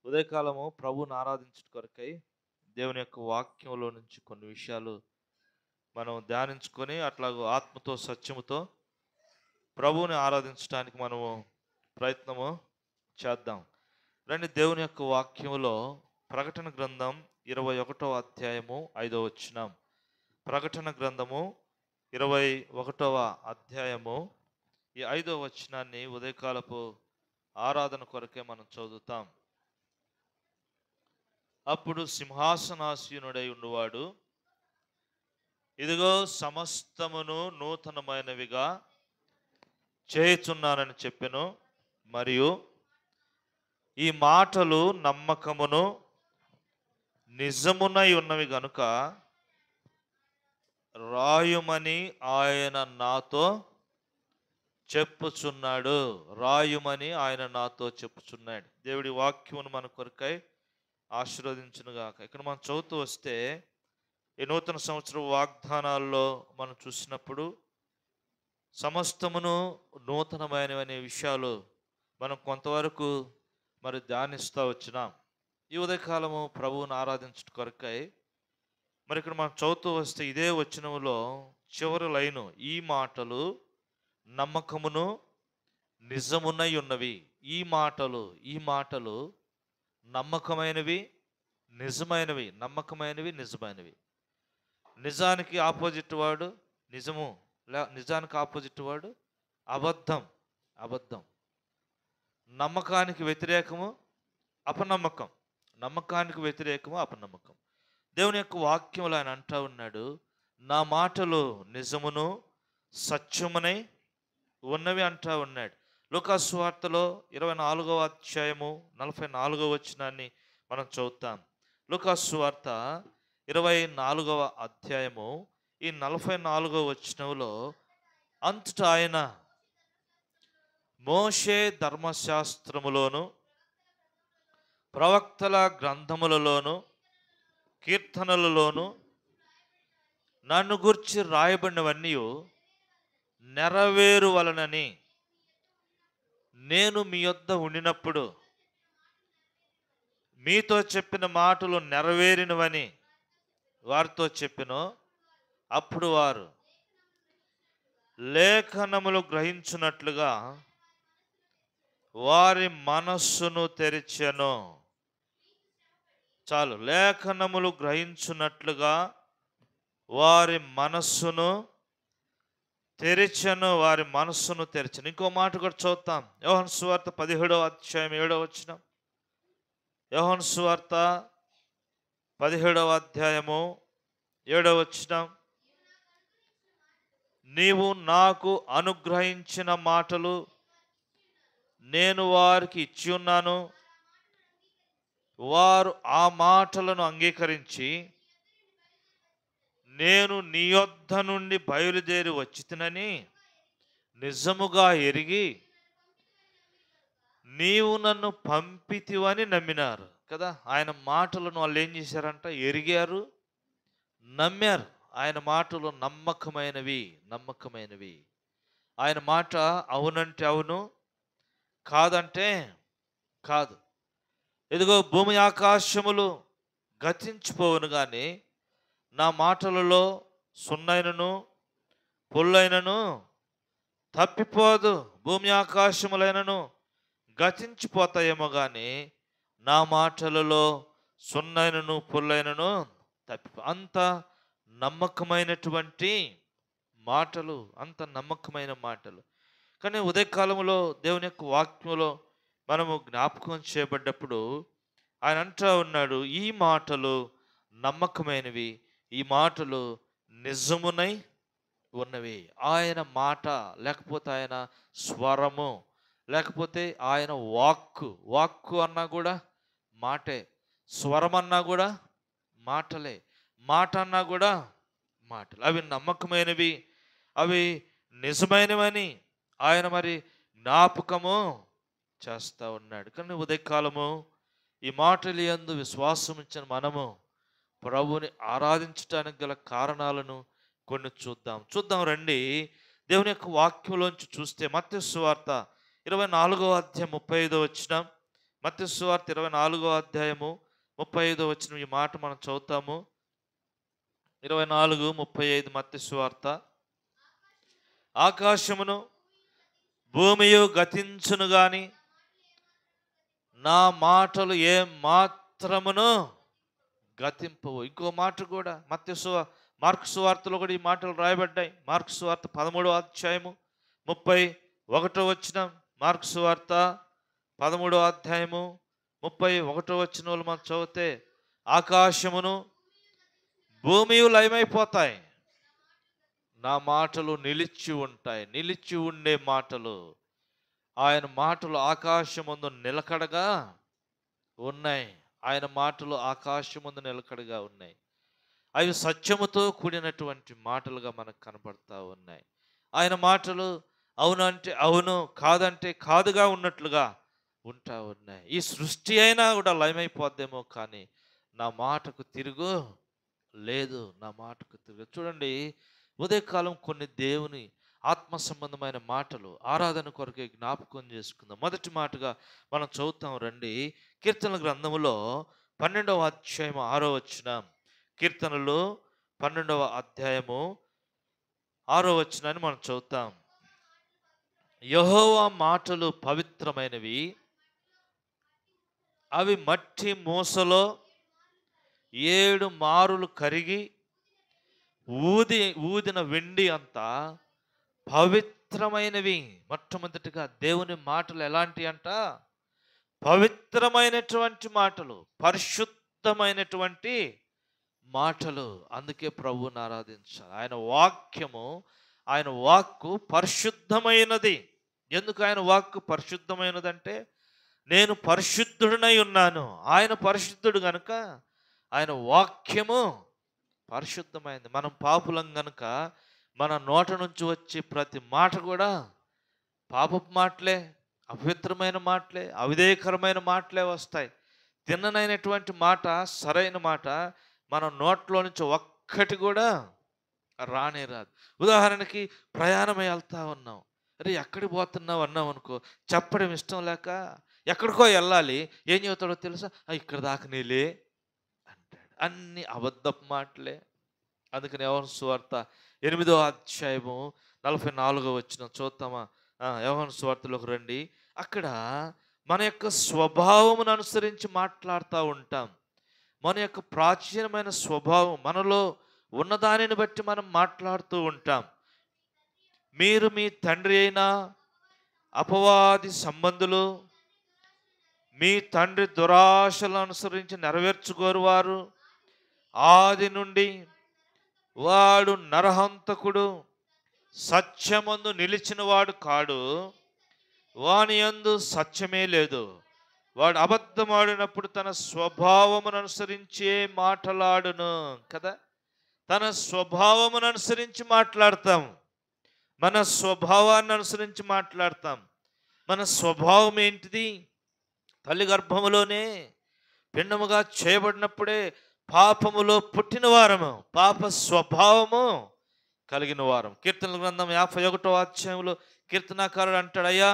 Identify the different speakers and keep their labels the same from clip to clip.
Speaker 1: ఉదయకాలము ప్రభువుని ఆరాధించుట కొరకై దేవుని యొక్క వాక్యంలో నుంచి కొన్ని విషయాలు మనం ధ్యానించుకొని అట్లాగూ ఆత్మతో సత్యముతో ప్రభువుని ఆరాధించడానికి మనము ప్రయత్నము చేద్దాం. రండి, దేవుని యొక్క వాక్యములో ప్రకటన గ్రంథం 21వ అధ్యాయము 5వ వచనం. ప్రకటన గ్రంథము 21వ అధ్యాయము ఈ 5వ వచనాన్ని ఉదయకాలపు ఆరాధన కొరకే మనం చదువుతాం. అప్పుడు సింహాసనాసీనుడై ఉండువాడు, ఇదిగో సమస్తమును నూతనమైనవిగా చేయుచున్నానని చెప్పెను. మరియు ఈ మాటలు నమ్మకమును నిజమునై ఉన్నవి గనుక రాయుమని ఆయన నాతో చెప్పుచున్నాడు. రాయుమని ఆయన నాతో చెప్పుచున్నాడు. దేవుడి వాక్యమును మన కొరకై ఆశీర్వదించునుగాక. ఇక్కడ మనం చదువుతూ వస్తే ఈ నూతన సంవత్సర వాగ్దానాల్లో మనం చూసినప్పుడు సమస్తమును నూతనమైనవనే విషయాలు మనం కొంతవరకు మరి ధ్యానిస్తూ వచ్చినాం. ఈ ఉదయకాలము ప్రభువుని ఆరాధించడం కొరకై మరి ఇక్కడ మనం చదువుతూ వస్తే ఇదే వచనములో చివరి లైను, ఈ మాటలు నమ్మకమును నిజమునై ఉన్నవి. ఈ మాటలు నమ్మకమైనవి, నిజమైనవి. నమ్మకమైనవి, నిజమైనవి. నిజానికి ఆపోజిట్ వాడు నిజము, నిజానికి ఆపోజిట్ వాడు అబద్ధం. నమ్మకానికి వ్యతిరేకము అపనమ్మకం. నమ్మకానికి వ్యతిరేకము అపనమ్మకం. దేవుని యొక్క వాక్యములు ఆయన అంటా ఉన్నాడు, నా మాటలు నిజమును సత్యమునై ఉన్నవి అంటా ఉన్నాడు. లూకాసు సువార్తలో 24వ అధ్యాయము 44వ వచనాన్ని మనం చదువుతాం. లూకాసు సువార్త 24వ అధ్యాయము ఈ 44వ వచనంలో, అంతటా ఆయన మోషే ధర్మశాస్త్రములోను ప్రవక్తల గ్రంథములలోను కీర్తనలలోను నన్ను గూర్చి రాయబడినవన్నీ నెరవేరువలనని నేను మీ యొద్ద ఉండినప్పుడు మీతో చెప్పిన మాటలు నెరవేరినవని వారితో చెప్పెను. అప్పుడు వారు లేఖనములు గ్రహించున్నట్లుగా వారి మనస్సును తెరిచెను. చాలు, లేఖనములు గ్రహించున్నట్లుగా వారి మనస్సును తెరిచెను. వారి మనస్సును తెరిచెను. ఇంకో మాట కూడా చూద్దాం. యోహాను సువార్త 17వ అధ్యాయం 7వ వచనం. యోహాను సువార్త 17వ అధ్యాయము 7వ వచనం. నీవు నాకు అనుగ్రహించిన మాటలు నేను వారికి ఇచ్చి ఉన్నాను. వారు ఆ మాటలను అంగీకరించి నేను నీ యొద్ద నుండి బయలుదేరి వచ్చితినని నిజముగా ఎరిగి నీవు నన్ను పంపితివని నమ్మినారు కదా. ఆయన మాటలను వాళ్ళు ఏం చేశారంట? ఎరిగారు, నమ్మారు. ఆయన మాటలు నమ్మకమైనవి. ఆయన మాట అవునంటే అవును, కాదంటే కాదు. ఇదిగో భూమి ఆకాశములు గతించిపోవును కానీ నా మాటలలో సున్నైనను పొల్లైనను తప్పిపోదు. భూమి ఆకాశములైనను గతించిపోతాయేమో కానీ నా మాటలలో సున్నైనను పొల్లైనను అంత నమ్మకమైనటువంటి మాటలు, అంత నమ్మకమైన మాటలు. కానీ ఉదయకాలంలో దేవుని యొక్క వాక్యంలో మనము జ్ఞాపకం చేయబడ్డప్పుడు ఆయన అంటూ ఉన్నాడు, ఈ మాటలు నమ్మకమైనవి, ఈ మాటలు నిజమునై ఉన్నవి. ఆయన మాట లేకపోతే ఆయన స్వరము లేకపోతే ఆయన వాక్కు అన్నా కూడా మాటే, స్వరం అన్నా కూడా మాటలే, మాట అన్నా కూడా మాటలు. అవి నమ్మకమైనవి, అవి నిజమైనవని ఆయన మరి జ్ఞాపకము చేస్తూ ఉన్నాడు. కానీ ఉదయకాలము ఈ మాటలు యందు విశ్వాసం ఇచ్చిన మనము ప్రభువుని ఆరాధించడానికి గల కారణాలను కొన్ని చూద్దాం రండి. దేవుని యొక్క వాక్యంలోంచి చూస్తే మత్తయి సువార్త 24వ అధ్యాయం 35వ వచనం. మత్తయి సువార్త 24వ అధ్యాయము 35వ వచనం ఈ మాట మనం చదువుతాము. 24:35 మత్తయి సువార్త. ఆకాశమును భూమియు గతించును గాని నా మాటలు ఏ మాత్రమును గతింపవు. ఇంకో మాట కూడా మార్కు సువార్తలో కూడా ఈ మాటలు రాయబడ్డాయి. మార్కు సువార్త 13వ అధ్యాయము 31వ వచనం. మార్కు సువార్త 13వ అధ్యాయము 31వ వచనంలో మనం చదివితే ఆకాశమును భూమియు లయమైపోతాయి, నా మాటలు నిలిచి ఉంటాయి. నిలిచి ఉండే మాటలు, ఆయన మాటలు ఆకాశమందు నిలకడగా ఉన్నాయి. ఆయన మాటలు ఆకాశమందు నిలకడగా ఉన్నాయి. అవి సత్యముతో కూడినటువంటి మాటలుగా మనకు కనపడతా ఉన్నాయి. ఆయన మాటలు అవునంటే అవును, కాదంటే కాదుగా ఉన్నట్లుగా ఉంటా ఉన్నాయి. ఈ సృష్టి అయినా కూడా లయమైపోద్దేమో కానీ నా మాటకు తిరుగు లేదు. నా మాటకు తిరుగు. చూడండి, ఉదయకాలం కొన్ని దేవుని ఆత్మ సంబంధమైన మాటలు ఆరాధన కొరకే జ్ఞాపకం చేసుకుందాం. మొదటి మాటగా మనం చదువుతాం రండి. కీర్తనల గ్రంథములో 12వ అధ్యాయము 6వ వచనం. కీర్తనలు 12వ అధ్యాయము 6వ వచనాన్ని మనం చదువుతాం. యెహోవా మాటలు పవిత్రమైనవి, అవి మట్టి మూసలో 7 మారులు కరిగి ఊదిన వెండి అంతా పవిత్రమైనవి. మొట్టమొదటిగా దేవుని మాటలు ఎలాంటి అంట? పవిత్రమైనటువంటి మాటలు, పరిశుద్ధమైనటువంటి మాటలు. అందుకే ప్రభువుని ఆరాధించాలి. ఆయన వాక్యము, ఆయన వాక్కు పరిశుద్ధమైనది. ఎందుకు ఆయన వాక్కు పరిశుద్ధమైనదంటే, నేను పరిశుద్ధుడినై ఉన్నాను, ఆయన పరిశుద్ధుడు గనుక ఆయన వాక్యము పరిశుద్ధమైనది. మనం పాపులం గనుక మన నోట నుంచి వచ్చే ప్రతి మాట కూడా పాపపు మాటలే, అపవిత్రమైన మాటలే, అవిధేయకరమైన మాటలే వస్తాయి. తిన్ననైనటువంటి మాట, సరైన మాట మన నోట్లో నుంచి ఒక్కటి కూడా రానే రాదు. ఉదాహరణకి ప్రయాణం వెళ్తా ఉన్నాం, అరే ఎక్కడికి పోతున్నావు అన్నాం అనుకో, చెప్పడం ఇష్టం లేక ఎక్కడికో వెళ్ళాలి, ఏం చెబుతాడో తెలుసా? ఇక్కడ దాకా నీలే అంటాడు. అన్ని అబద్ధపు మాటలే. అందుకని యోహాను సువార్త 8వ అధ్యాయము 44వ వచనం చూద్దామా? యోహాను సువార్తలోకి రండి. అక్కడ మన యొక్క స్వభావమును అనుసరించి మాట్లాడుతూ ఉంటాం. మన యొక్క ప్రాచీనమైన స్వభావం, మనలో ఉన్నదానిని బట్టి మనం మాట్లాడుతూ ఉంటాం. మీరు మీ తండ్రి అయిన అపవాది సంబంధులు, మీ తండ్రి దురాశలను అనుసరించి నెరవేర్చుకోరు వారు. ఆది నుండి వాడు నరహంతకుడు, సత్యమందు నిలిచిన వాడు కాడు, వాని యందు సత్యమే లేదు. వాడు అబద్ధమాడినప్పుడు తన స్వభావమును అనుసరించే మాట్లాడును కదా. తన స్వభావమును అనుసరించి మాట్లాడతాం, మన స్వభావాన్ని అనుసరించి మాట్లాడతాం. మన స్వభావం ఏంటిది? తల్లి గర్భములోనే పిండముగా చేయబడినప్పుడే పాపములో పుట్టిన వారము, పాప స్వభావము కలిగిన వారం. కీర్తనల గ్రంథం 51వ అధ్యాయంలో కీర్తనాకారుడు అంటాడు, అయ్యా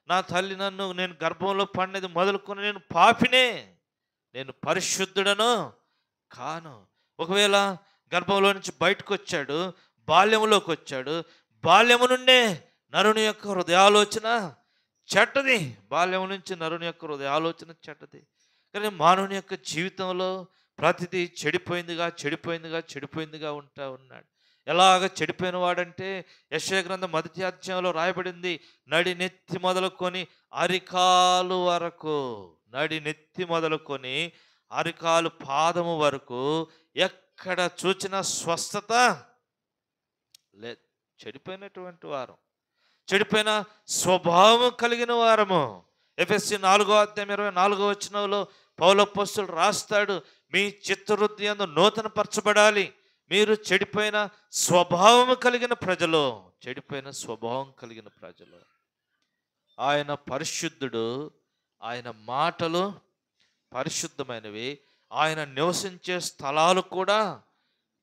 Speaker 1: నా తల్లి నన్ను, నేను గర్భంలో పడినది మొదలుకొని నేను పాపినే, నేను పరిశుద్ధుడను కాను. ఒకవేళ గర్భంలో నుంచి బయటకు వచ్చాడు, బాల్యములోకి వచ్చాడు, బాల్యము నుండే నరుని యొక్క హృదయాలోచన చెడ్డది. బాల్యం నుంచి నరుని యొక్క హృదయాలోచన చెడ్డది. కానీ మానవుని యొక్క జీవితంలో ప్రతిదీ చెడిపోయిందిగా ఉంటా ఉన్నాడు. ఎలాగ చెడిపోయిన వాడంటే, యెషయా గ్రంథం 1వ అధ్యాయంలో రాయబడింది, నడి నెత్తి మొదలుకొని అరికాలు వరకు, నడి నెత్తి మొదలుకొని అరికాలు పాదము వరకు ఎక్కడ చూచిన స్వస్థత లేదు. చెడిపోయినటువంటి వారం, చెడిపోయిన స్వభావం కలిగిన వారము. ఎఫెసీ 4వ అధ్యాయం 24వ వచనంలో పౌలప్పొస్తలుడు రాస్తాడు, మీ చిత్తవృత్తి యందు నూతన పరచబడాలి. మీరు చెడిపోయిన స్వభావం కలిగిన ప్రజలు, చెడిపోయిన స్వభావం కలిగిన ప్రజలు. ఆయన పరిశుద్ధుడు, ఆయన మాటలు పరిశుద్ధమైనవి, ఆయన నివసించే స్థలాలు కూడా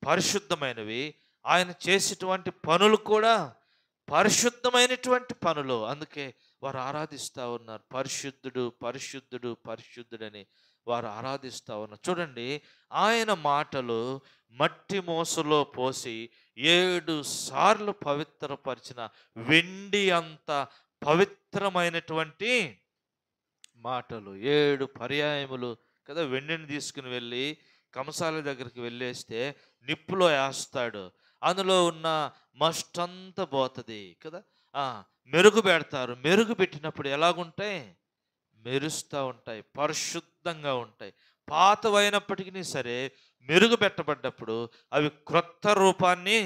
Speaker 1: పరిశుద్ధమైనవి, ఆయన చేసేటువంటి పనులు కూడా పరిశుద్ధమైనటువంటి పనులు. అందుకే వారు ఆరాధిస్తూ ఉన్నారు. పరిశుద్ధుడు, పరిశుద్ధుడు, పరిశుద్ధుడని వారు ఆరాధిస్తూ ఉన్నారు. చూడండి, ఆయన మాటలు మట్టి మోసలో పోసి 7 సార్లు పవిత్రపరిచిన వెండి అంత పవిత్రమైనటువంటి మాటలు. 7 పర్యాయములు కదా. వెండిని తీసుకుని వెళ్ళి కంసాల దగ్గరికి వెళ్ళేస్తే నిప్పులో వేస్తాడు. అందులో ఉన్న మస్ట్ అంతా పోతుంది కదా. మెరుగు పెడతారు. మెరుగు పెట్టినప్పుడు ఎలాగుంటాయి? మెరుస్తూ ఉంటాయి, పరిశుద్ధంగా ఉంటాయి. పాతవైనప్పటికీ సరే మెరుగు పెట్టబడ్డప్పుడు అవి క్రొత్త రూపాన్ని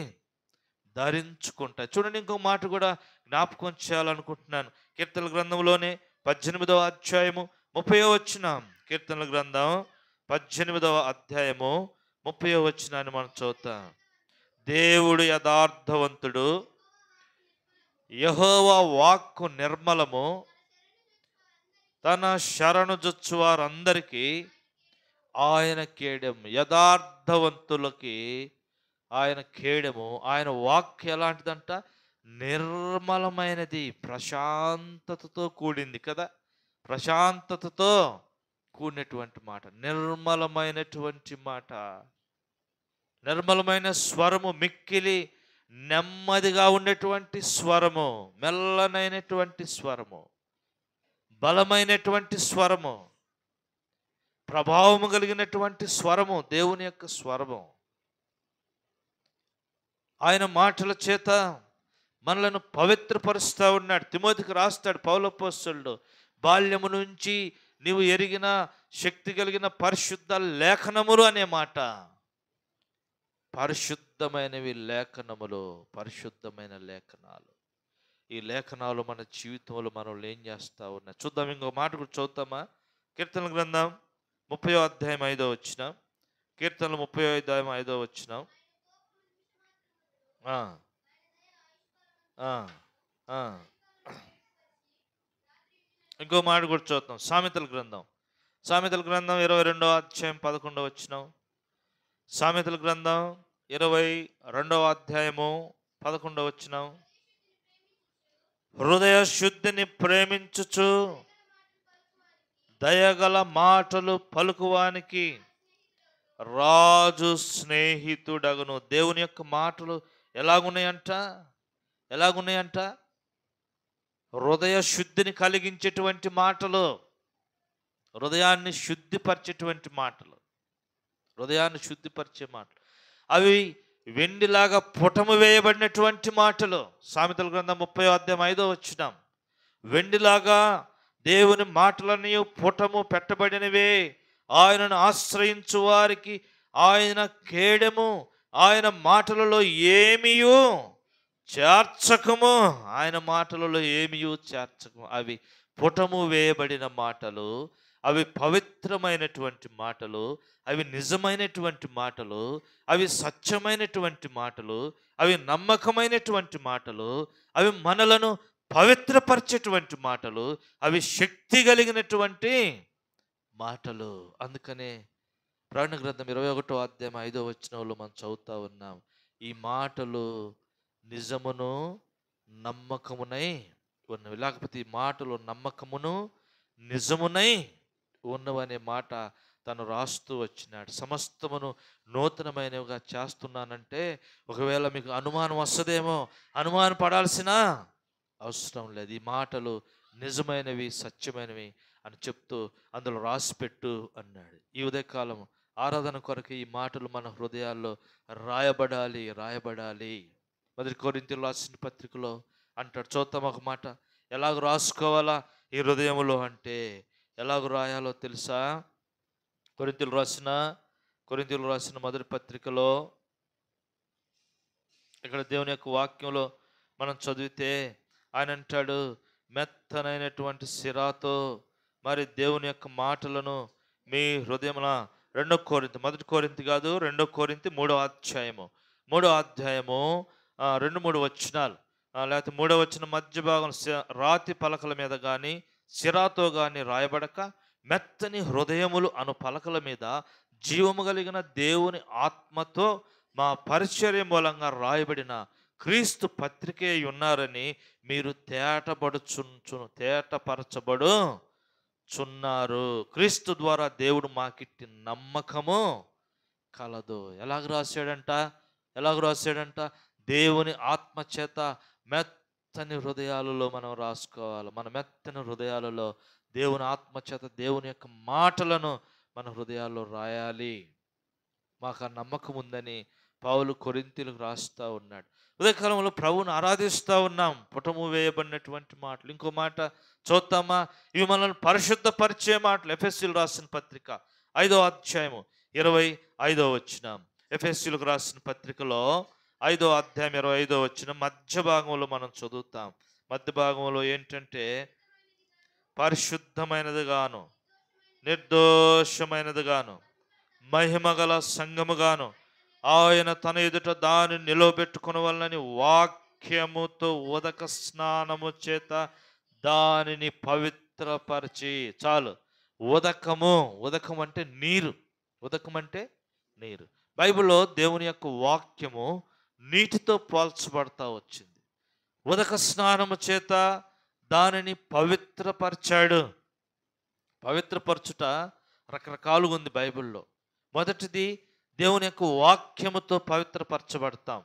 Speaker 1: ధరించుకుంటాయి. చూడండి, ఇంకో మాట కూడా జ్ఞాపకం చేయాలనుకుంటున్నాను. కీర్తనల గ్రంథంలోనే 18వ అధ్యాయము 30వ వచనం. కీర్తనల గ్రంథం 18వ అధ్యాయము 30వ వచనాన్ని మనం చూద్దాం. దేవుడు యథార్థవంతుడు, యెహోవా వాక్కు నిర్మలము, తన శరణు జొచ్చు వారందరికీ ఆయన కేడెము. యథార్థవంతులకి ఆయన కేడెము. ఆయన వాక్కు ఎలాంటిదంట? నిర్మలమైనది, ప్రశాంతతతో కూడింది కదా. ప్రశాంతతతో కూడినటువంటి మాట, నిర్మలమైనటువంటి మాట, నిర్మలమైన స్వరము, మిక్కిలి నెమ్మదిగా ఉండేటువంటి స్వరము, మెల్లనైనటువంటి స్వరము, బలమైనటువంటి స్వరము, ప్రభావము కలిగినటువంటి స్వరము, దేవుని యొక్క స్వరము. ఆయన మాటల చేత మనలను పవిత్రపరుస్తూ ఉన్నాడు. తిమోతికి రాస్తాడు పౌలు అపోస్తలుడు, బాల్యము నుంచి నీవు ఎరిగిన శక్తి కలిగిన పరిశుద్ధ లేఖనములు అనే మాట. పరిశుద్ధమైనవి లేఖనములు, పరిశుద్ధమైన లేఖనాలు. ఈ లేఖనాలు మన జీవితంలో మనం ఏం చేస్తూ ఉన్నాయి చూద్దాం. ఇంకో మాట కూడా చూద్దామా? కీర్తనల గ్రంథం 30వ అధ్యాయం 5వ వచనం. కీర్తనలు 30వ అధ్యాయం 5వ వచనం. ఇంకో మాట కూడా చూద్దాం. సామెతల గ్రంథం 22వ అధ్యాయం 11వ వచనం. సామెతల గ్రంథం 22వ అధ్యాయము 11వ వచనం. హృదయ శుద్ధిని ప్రేమించుచు దయగల మాటలు పలుకువానికి రాజు స్నేహితుడగును. దేవుని యొక్క మాటలు ఎలాగున్నాయంట? హృదయ శుద్ధిని కలిగించేటువంటి మాటలు, హృదయాన్ని శుద్ధిపరిచేటువంటి మాటలు, హృదయాన్ని శుద్ధిపరిచే మాటలు. అవి వెండిలాగా పుటము వేయబడినటువంటి మాటలు. సామెతల గ్రంథం 30వ అధ్యాయం 5వ వచనం. వెండిలాగా దేవుని మాటలన్నీ పుటము పెట్టబడినవే. ఆయనను ఆశ్రయించు వారికి ఆయన కేడెము. ఆయన మాటలలో ఏమియు చేర్చకము. ఆయన మాటలలో ఏమియు చేర్చకము. అవి పుటము వేయబడిన మాటలు, అవి పవిత్రమైనటువంటి మాటలు, అవి నిజమైనటువంటి మాటలు, అవి సత్యమైనటువంటి మాటలు, అవి నమ్మకమైనటువంటి మాటలు, అవి మనలను పవిత్రపరిచేటువంటి మాటలు, అవి శక్తి కలిగినటువంటి మాటలు. అందుకనే ప్రకటన గ్రంథం 21వ అధ్యాయం 5వ వచనంలో మనం చదువుతా ఉన్నాం, ఈ మాటలు నిజమును నమ్మకమునై ఉన్నవి. లేకపోతే ఈ మాటలు నమ్మకమును నిజమునై ఉన్నవనే మాట తను రాస్తూ వచ్చినాడు. సమస్తమును నూతనమైనవిగా చేస్తున్నానంటే ఒకవేళ మీకు అనుమానం వస్తుందేమో, అనుమానం పడాల్సిన అవసరం లేదు. ఈ మాటలు నిజమైనవి, సత్యమైనవి అని చెప్తూ అందులో రాసిపెట్టు అన్నాడు. ఈ ఉదయకాలం ఆరాధన కొరకు ఈ మాటలు మన హృదయాల్లో రాయబడాలి. 1 కొరింథీయులకు రాసిన పత్రికలో అంటాడు. చూద్దాం ఒక మాట, ఎలాగ రాసుకోవాలా ఈ హృదయంలో అంటే, ఎలాగ రాయాలో తెలుసా? కొరింథీయులకు రాసిన 1 పత్రికలో ఇక్కడ దేవుని యొక్క వాక్యంలో మనం చదివితే ఆయన అంటాడు, మెత్తనైనటువంటి సిరాతో మరి దేవుని యొక్క మాటలను మీ హృదయమున 1 కొరింథీ కాదు, 2 కొరింథీ 3వ అధ్యాయము 2-3 వచనాలు, లేకపోతే 3వ వచనం మధ్య భాగం, రాతి పలకల మీద కానీ సిరాతో కానీ రాయబడక మెత్తని హృదయములు అను పలకల మీద జీవము కలిగిన దేవుని ఆత్మతో మా పరిచర్య మూలంగా రాయబడిన క్రీస్తు పత్రికే ఉన్నారని మీరు తేటపరచబడుచున్నారు. క్రీస్తు ద్వారా దేవుడు మాకిట్టి నమ్మకము కలదు. ఎలాగ రాశాడంట? దేవుని ఆత్మచేత మెత్తని హృదయాలలో మనం రాసుకోవాలి. మన మెత్తని హృదయాలలో దేవుని ఆత్మచేత దేవుని యొక్క మాటలను మన హృదయాల్లో రాయాలి. మాకు ఆ నమ్మకం ఉందని పౌలు కొరింథీయులకు రాస్తూ ఉన్నాడు. ఉదయకాలంలో ప్రభువును ఆరాధిస్తూ ఉన్నాం. పుటము వేయబడినటువంటి మాటలు. ఇంకో మాట చూద్దామా? ఇవి మనల్ని పరిశుద్ధపరిచే మాటలు. ఎఫెసీయులకు రాసిన పత్రిక 5వ అధ్యాయము 25వ వచనం. ఎఫెసీయులకు రాసిన పత్రికలో 5వ అధ్యాయం 25వ వచనం మధ్య భాగంలో మనం చదువుతాం. మధ్య భాగంలో ఏంటంటే, పరిశుద్ధమైనదిగాను నిర్దోషమైనదిగాను మహిమగల సంఘముగాను ఆయన తన ఎదుట దాన్ని నిలవబెట్టుకొనవలెనని వాక్యముతో ఉదక స్నానము చేత దానిని పవిత్రపరిచి. చాలు. ఉదకం అంటే నీరు. ఉదకం అంటే నీరు. బైబిల్లో దేవుని యొక్క వాక్యము నీటితో పోల్చబడతా వచ్చింది. ఉదక స్నానము చేత దానిని పవిత్రపరిచాడు. పవిత్రపరచుట రకరకాలుగా ఉంది బైబిల్లో. మొదటిది, దేవుని యొక్క వాక్యముతో పవిత్రపరచబడతాం.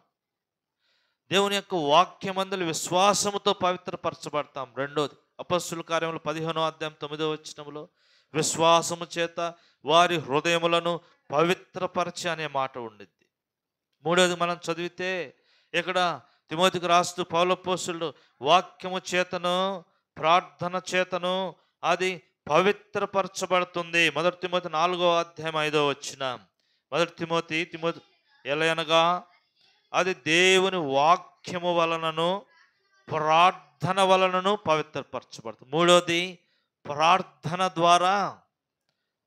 Speaker 1: దేవుని యొక్క వాక్యమందలి విశ్వాసముతో పవిత్రపరచబడతాం. రెండోది, అపొస్తలుల కార్యములు 15వ అధ్యాయం 9వ వచనములో విశ్వాసము చేత వారి హృదయములను పవిత్రపరచి అనే మాట ఉండిద్ది. మూడోది మనం చదివితే ఇక్కడ తిమోతికి రాస్తూ పౌలు అపోస్తలుడు వాక్యము చేతను ప్రార్థన చేతను అది పవిత్రపరచబడుతుంది. 1 తిమోతి 4వ అధ్యాయం 5వ వచనం. 1 తిమోతి ఎలయనగా అది దేవుని వాక్యము వలనను ప్రార్థన వలనను పవిత్రపరచబడుతుంది. మూడోది, ప్రార్థన ద్వారా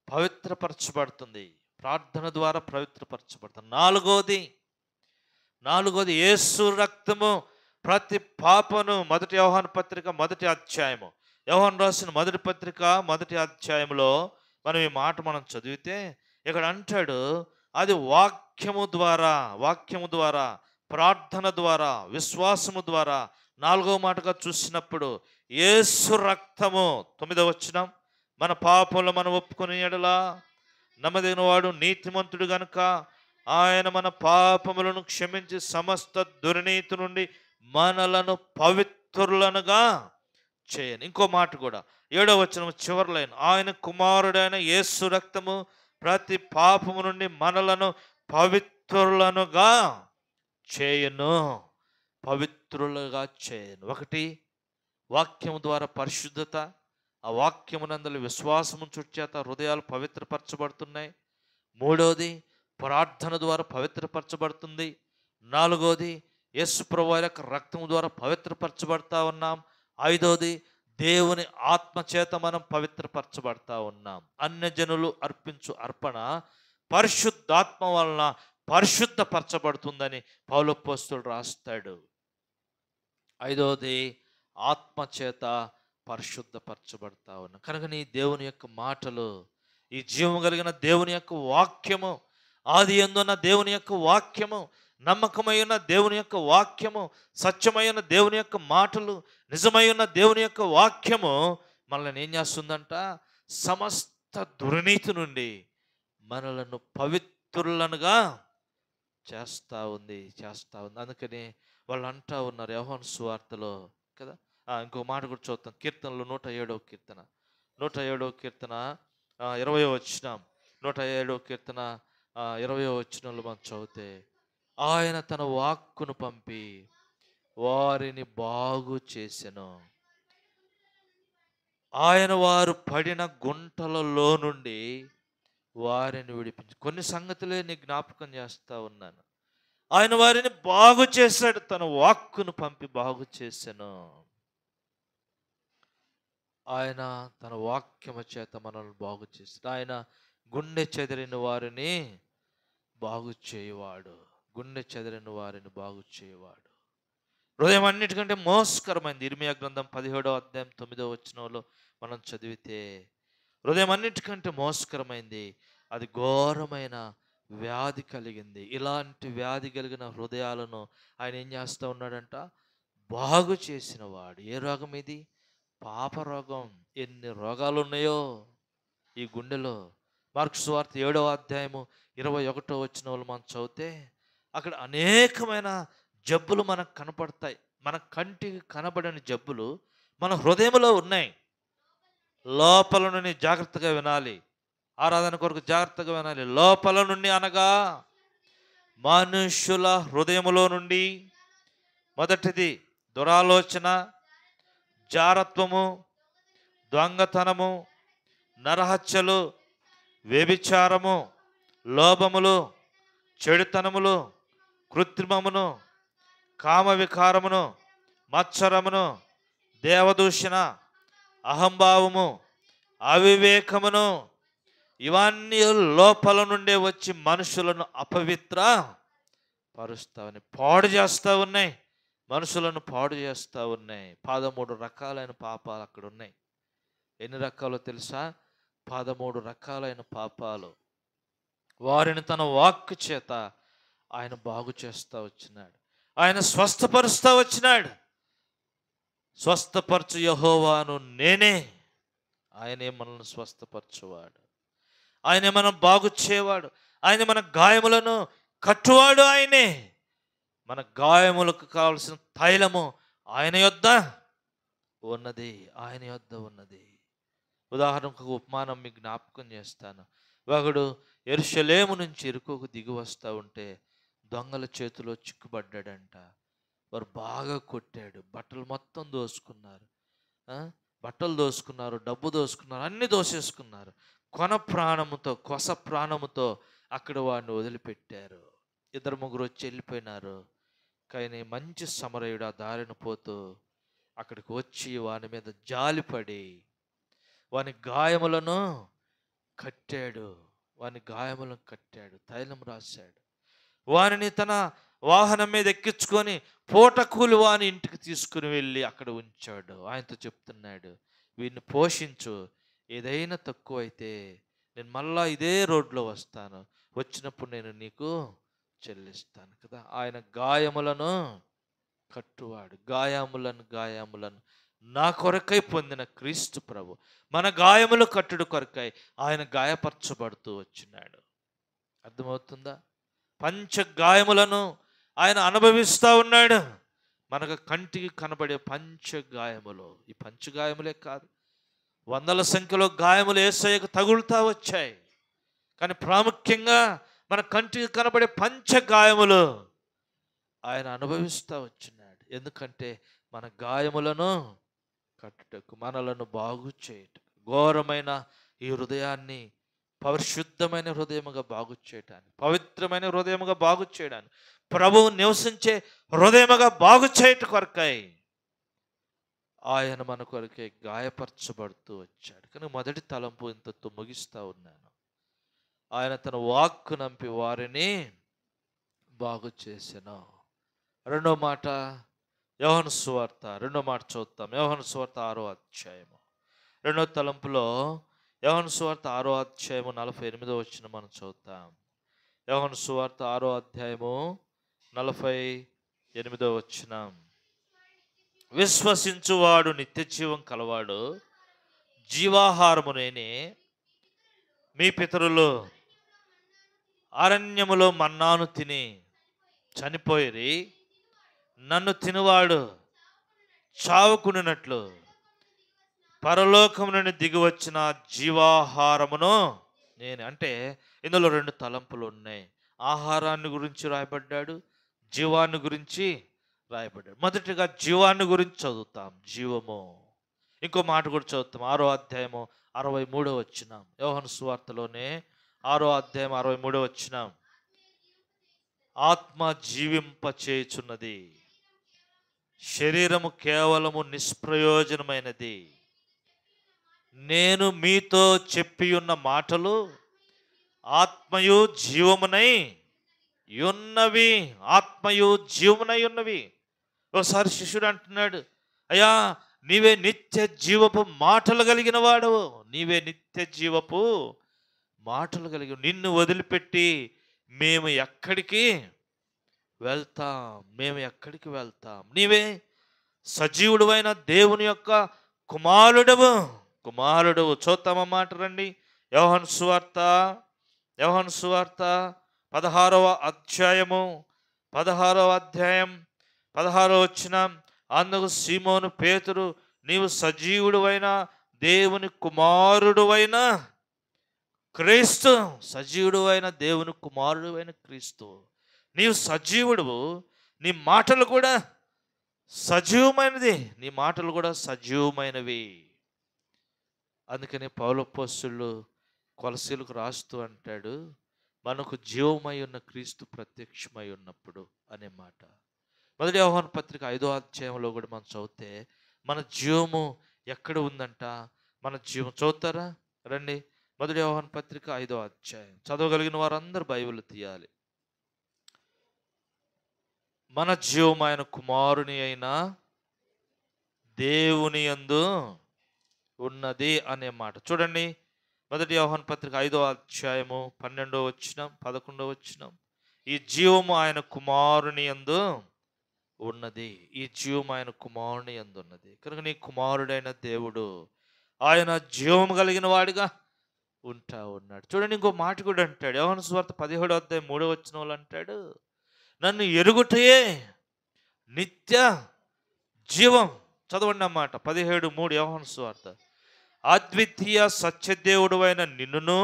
Speaker 1: పవిత్రపరచబడుతుంది. ప్రార్థన ద్వారా పవిత్రపరచబడుతుంది. నాలుగోది యేసు రక్తము ప్రతి పాపను. 1 యోహాను పత్రిక 1వ అధ్యాయము, యోహాను రాసిన 1వ పత్రిక 1వ అధ్యాయంలో మనం ఈ మాట మనం చదివితే ఇక్కడ అంటాడు, అది వాక్యము ద్వారా ప్రార్థన ద్వారా విశ్వాసము ద్వారా. 4వ మాటగా చూసినప్పుడు యేసు రక్తము. 9వ వచనం, మన పాపములు మనం ఒప్పుకొని ఎడల నమ్మదగిన వాడు నీతిమంతుడు గనుక ఆయన మన పాపములను క్షమించి సమస్త దుర్నీతి నుండి మనలను పవిత్రులనుగా చేయను. ఇంకో మాట కూడా 7వ వచనం చివరి లైన్, ఆయన కుమారుడైన యేసు రక్తము ప్రతి పాపము నుండి మనలను పవిత్రులనుగా చేయను. పవిత్రులుగా చేయను. ఒకటి, వాక్యము ద్వారా పరిశుద్ధత. ఆ వాక్యమునందలి విశ్వాసము చుట్టేత హృదయాలు పవిత్రపరచబడుతున్నాయి. మూడోది, ప్రార్థన ద్వారా పవిత్రపరచబడుతుంది. నాలుగోది, యేసు ప్రభువు యొక్క రక్తము ద్వారా పవిత్రపరచబడతా ఉన్నాం. ఐదోది, దేవుని ఆత్మచేత మనం పవిత్రపరచబడతా ఉన్నాం. అన్యజనులు అర్పించు అర్పణ పరిశుద్ధాత్మ వలన పరిశుద్ధపరచబడుతుందని పౌలు అపోస్తలుడు రాస్తాడు. ఐదోది, ఆత్మచేత పరిశుద్ధపరచబడతా ఉన్నాం. కనుక నీ దేవుని యొక్క మాటలు, ఈ జీవం కలిగిన దేవుని యొక్క వాక్యము, ఆది యందున్న దేవుని యొక్క వాక్యము, నమ్మకమైన దేవుని యొక్క వాక్యము, సత్యమైన దేవుని యొక్క మాటలు, నిజమైన దేవుని యొక్క వాక్యము మనల్ని ఏం చేస్తుందంట? సమస్త దుర్నీతి నుండి మనలను పవిత్రులనుగా చేస్తూ ఉంది. అందుకని వాళ్ళు అంటూ ఉన్నారు యోహాను సువార్తలో కదా. ఇంకో మాట కూడా చూద్దాం. కీర్తనలు 107వ కీర్తన 20వ వచనం. 107వ కీర్తన 20వ వచనంలో మనం చదివితే, ఆయన తన వాక్కును పంపి వారిని బాగు చేసెను, ఆయన వారు పడిన గుంటలలో నుండి వారిని విడిపించి. కొన్ని సంగతులే నీ జ్ఞాపకం చేస్తా ఉన్నాను. ఆయన వారిని బాగు చేశాడు, తన వాక్కును పంపి బాగు చేసెను. ఆయన తన వాక్యము చేత మనల్ని బాగు చేశాడు. ఆయన గుండె చెదిరిన వారిని బాగు చేయవాడు. హృదయం అన్నిటికంటే మోసకరమైంది. ఇర్మియా గ్రంథం 17వ అధ్యాయం 9వ వచనంలో మనం చదివితే, హృదయం అన్నిటికంటే మోసకరమైంది, అది ఘోరమైన వ్యాధి కలిగింది. ఇలాంటి వ్యాధి కలిగిన హృదయాలను ఆయన ఏం చేస్తూ ఉన్నాడంట? బాగు చేసిన వాడు. ఏ రోగం ఇది? పాప రోగం. ఎన్ని రోగాలు ఉన్నాయో ఈ గుండెలో. మార్కు సువార్త 7వ అధ్యాయము 21వ వచనంలో మనం చదివితే అక్కడ అనేకమైన జబ్బులు మనకు కనపడతాయి. మన కంటికి కనబడని జబ్బులు మన హృదయంలో ఉన్నాయి. లోపల నుండి జాగ్రత్తగా వినాలి. ఆరాధన కొరకు జాగ్రత్తగా వినాలి. లోపల నుండి అనగా మనుషుల హృదయములో నుండి మొదటిది దురాలోచన, జారత్వము, దొంగతనము, నరహత్యలు, వ్యభిచారము, లోభములు, చెడుతనములు, కృత్రిమమును, కామవికారమును, మత్సరమును, దేవదూషణ, అహంభావము, అవివేకమును, ఇవన్నీ లోపల నుండే వచ్చి మనుషులను అపవిత్ర పరుస్తావని పాడు చేస్తూ ఉన్నాయి. మనుషులను పాడు చేస్తూ ఉన్నాయి. 13 రకాలైన పాపాలు అక్కడ ఉన్నాయి. ఎన్ని రకాలో తెలుసా? 13 రకాలైన పాపాలు. వారిని తన వాక్కు చేత ఆయన బాగు చేస్తూ వచ్చినాడు. ఆయన స్వస్థపరుస్తూ వచ్చినాడు. స్వస్థపరచు యెహోవాను నేనే. ఆయనే మనల్ని స్వస్థపరచువాడు. ఆయనే మనం బాగు చేయవాడు. ఆయన మన గాయములను కట్టువాడు. ఆయనే మన గాయములకు కావలసిన తైలము ఆయన యొద్ద ఉన్నది. ఆయన యొద్ద ఉన్నది. ఉదాహరణకు ఉపమానం మీకు జ్ఞాపకం చేస్తాను. ఒకడు యెరూషలేము నుంచి యెరికోకు దిగి వస్తూ ఉంటే దొంగల చేతిలో చిక్కుబడ్డాడంట. వారు బాగా కొట్టాడు. బట్టలు మొత్తం దోసుకున్నారు. బట్టలు దోసుకున్నారు, డబ్బు దోసుకున్నారు, అన్నీ దోసేసుకున్నారు. కొస ప్రాణముతో అక్కడ వాడిని వదిలిపెట్టారు. 2-3 వచ్చి వెళ్ళిపోయినారు. కానీ మంచి సమరయుడు ఆ దారిన పోతూ అక్కడికి వచ్చి వాని మీద జాలిపడి వాని గాయములను కట్టాడు. తైలం రాశాడు. వానిని తన వాహనం మీద ఎక్కించుకొని పూటకూలి వాని ఇంటికి తీసుకుని వెళ్ళి అక్కడ ఉంచాడు. ఆయనతో చెప్తున్నాడు, వీడిని పోషించు. ఏదైనా తక్కువైతే నేను మళ్ళా ఇదే రోడ్లో వస్తాను. వచ్చినప్పుడు నేను నీకు చెల్లిస్తాను కదా. ఆయన గాయములను కట్టువాడు. గాయములను నా కొరకై పొందిన క్రీస్తు ప్రభు మన గాయములు కట్టుడు కొరకై ఆయన గాయపరచబడుతూ వచ్చినాడు. అర్థమవుతుందా? పంచగాయములను ఆయన అనుభవిస్తూ ఉన్నాడు. మనకు కంటికి కనబడే పంచగాయములు. ఈ పంచగాయములే కాదు, వందల సంఖ్యలో గాయములు యేసయ్యకు తగులుతూ వచ్చాయి. కానీ ప్రాముఖ్యంగా మన కంటికి కనబడే పంచగాయములు ఆయన అనుభవిస్తూ వచ్చినాడు. ఎందుకంటే మన గాయములను కట్టుటకు, మనలను బాగు చేయుటకు, ఘోరమైన ఈ హృదయాన్ని పరిశుద్ధమైన హృదయముగా బాగు చేయడానికి, పవిత్రమైన హృదయముగా బాగు చేయడానికి, ప్రభువు నివసించే హృదయముగా బాగు చేయట కొరకై ఆయన మన కొరకే గాయపరచబడుతూ వచ్చాడు. కానీ మొదటి తలంపు ఇంతతో ముగిస్తూ ఉన్నాను. ఆయన తన వాక్కు నంపి వారిని బాగు చేసెను. రెండో మాట యోహాను సువార్త, రెండో మాట చూద్దాం. యోహాను సువార్త 6వ అధ్యాయము. రెండో తలంపులో యోహాను సువార్త 6వ అధ్యాయము 48వ వచనం మనం చూద్దాం. యోహాను సువార్త 6వ అధ్యాయము 48వ వచనం. విశ్వసించువాడు నిత్య జీవం కలవాడు, జీవాహారము నేనే. మీ పితరులు అరణ్యములో మన్నాను తిని చనిపోయిరి. నన్ను తినువాడు చావుకున్నట్లు పరలోకం నుండి దిగి వచ్చిన జీవాహారమును నేను. అంటే ఇందులో 2 తలంపులు ఉన్నాయి. ఆహారాన్ని గురించి రాయబడ్డాడు, జీవాన్ని గురించి రాయబడ్డాడు. మొదటిగా జీవాన్ని గురించి చదువుతాం. జీవము. ఇంకో మాట కూడా చదువుతాం. 6వ అధ్యాయము 63వ వచనం. యోహాను సువార్తలోనే 6వ అధ్యాయం 63వ వచనం. ఆత్మ జీవింపచేయుచున్నది, శరీరము కేవలము నిష్ప్రయోజనమైనది. నేను మీతో చెప్పి ఉన్న మాటలు ఆత్మయు జీవమునై ఉన్నవి. ఆత్మయు జీవమునై ఉన్నవి. ఒకసారి శిష్యుడు అంటున్నాడు, అయ్యా నీవే నిత్య జీవపు మాటలు కలిగిన వాడవు. నీవే నిత్య జీవపు మాటలు కలిగి, నిన్ను వదిలిపెట్టి మేము ఎక్కడికి వెళ్తాం, మేము ఎక్కడికి వెళ్తాం? నీవే సజీవుడువైన దేవుని యొక్క కుమారుడవు, కుమారుడవు. చూద్దామన్నమాట రండి. యోహాను సువార్త 16వ అధ్యాయం 16వ వచనం. అందుకు సీమోను పేతురు, నీవు సజీవుడువైన దేవుని కుమారుడువైన క్రీస్తు, సజీవుడువైన దేవుని కుమారుడువైన క్రీస్తు, నీవు సజీవుడువు, నీ మాటలు కూడా సజీవమైనది, నీ మాటలు కూడా సజీవమైనవి. అందుకని పౌలు అపోస్తలుడు కొలసీలకు రాస్తూ అంటాడు, మనకు జీవమై ఉన్న క్రీస్తు ప్రత్యక్షమై ఉన్నప్పుడు అనే మాట. మొదటి యోహాను పత్రిక 5వ అధ్యాయంలో కూడా మనం చదివితే మన జీవము ఎక్కడ ఉందంట? మన జీవం చదువుతారా రండి. మొదటి యోహాను పత్రిక 5వ అధ్యాయం. చదవగలిగిన వారందరూ బైబిల్ తీయాలి. మన జీవం ఆయన కుమారుని అయిన దేవుని యందు ఉన్నది అనే మాట చూడండి. మొదటి యోహాను పత్రిక 5వ అధ్యాయము 12వ వచనం 11వ వచనం. ఈ జీవము ఆయన కుమారుని యందు ఉన్నది, ఈ జీవం ఆయన కుమారుని యందు ఉన్నది కనుక నీ కుమారుడైన దేవుడు ఆయన జీవము కలిగిన వాడిగా ఉంటా ఉన్నాడు. చూడండి, ఇంకో మాట కూడా అంటాడు. యోహాను సువార్త 17వ అధ్యాయం 3వ వచనంలో అంటాడు, నన్ను ఎరుగుటయే నిత్య జీవం. చదవండి అన్నమాట 17:3 యోహాను సువార్త. అద్వితీయ సత్యదేవుడు అయిన నిన్నును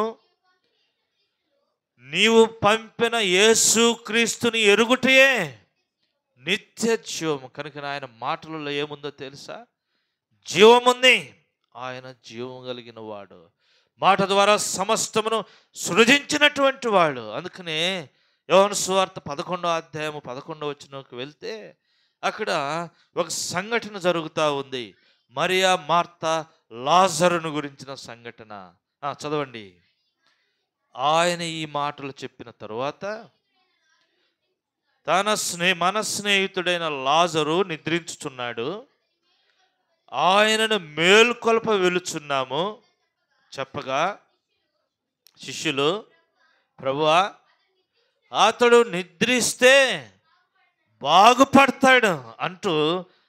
Speaker 1: నీవు పంపిన యేసు క్రీస్తుని ఎరుగుటయే నిత్య జీవము. కనుక ఆయన మాటలలో ఏముందో తెలుసా? జీవముంది. ఆయన జీవం కలిగిన వాడు, మాట ద్వారా సమస్తమును సృజించినటువంటి వాడు. అందుకనే యోహాను సువార్త 11వ అధ్యాయం 11వ వచనంకి వెళ్తే అక్కడ ఒక సంఘటన జరుగుతూ ఉంది. మరియా మార్తా లాజరును గురించిన సంఘటన. చదవండి. ఆయన ఈ మాటలు చెప్పిన తరువాత మన స్నేహితుడైన లాజరు నిద్రించుచున్నాడు, ఆయనను మేల్కొల్ప వెలుచున్నాము చెప్పగా శిష్యులు, ప్రభువా, అతడు నిద్రిస్తే బాగుపడతాడు అంటూ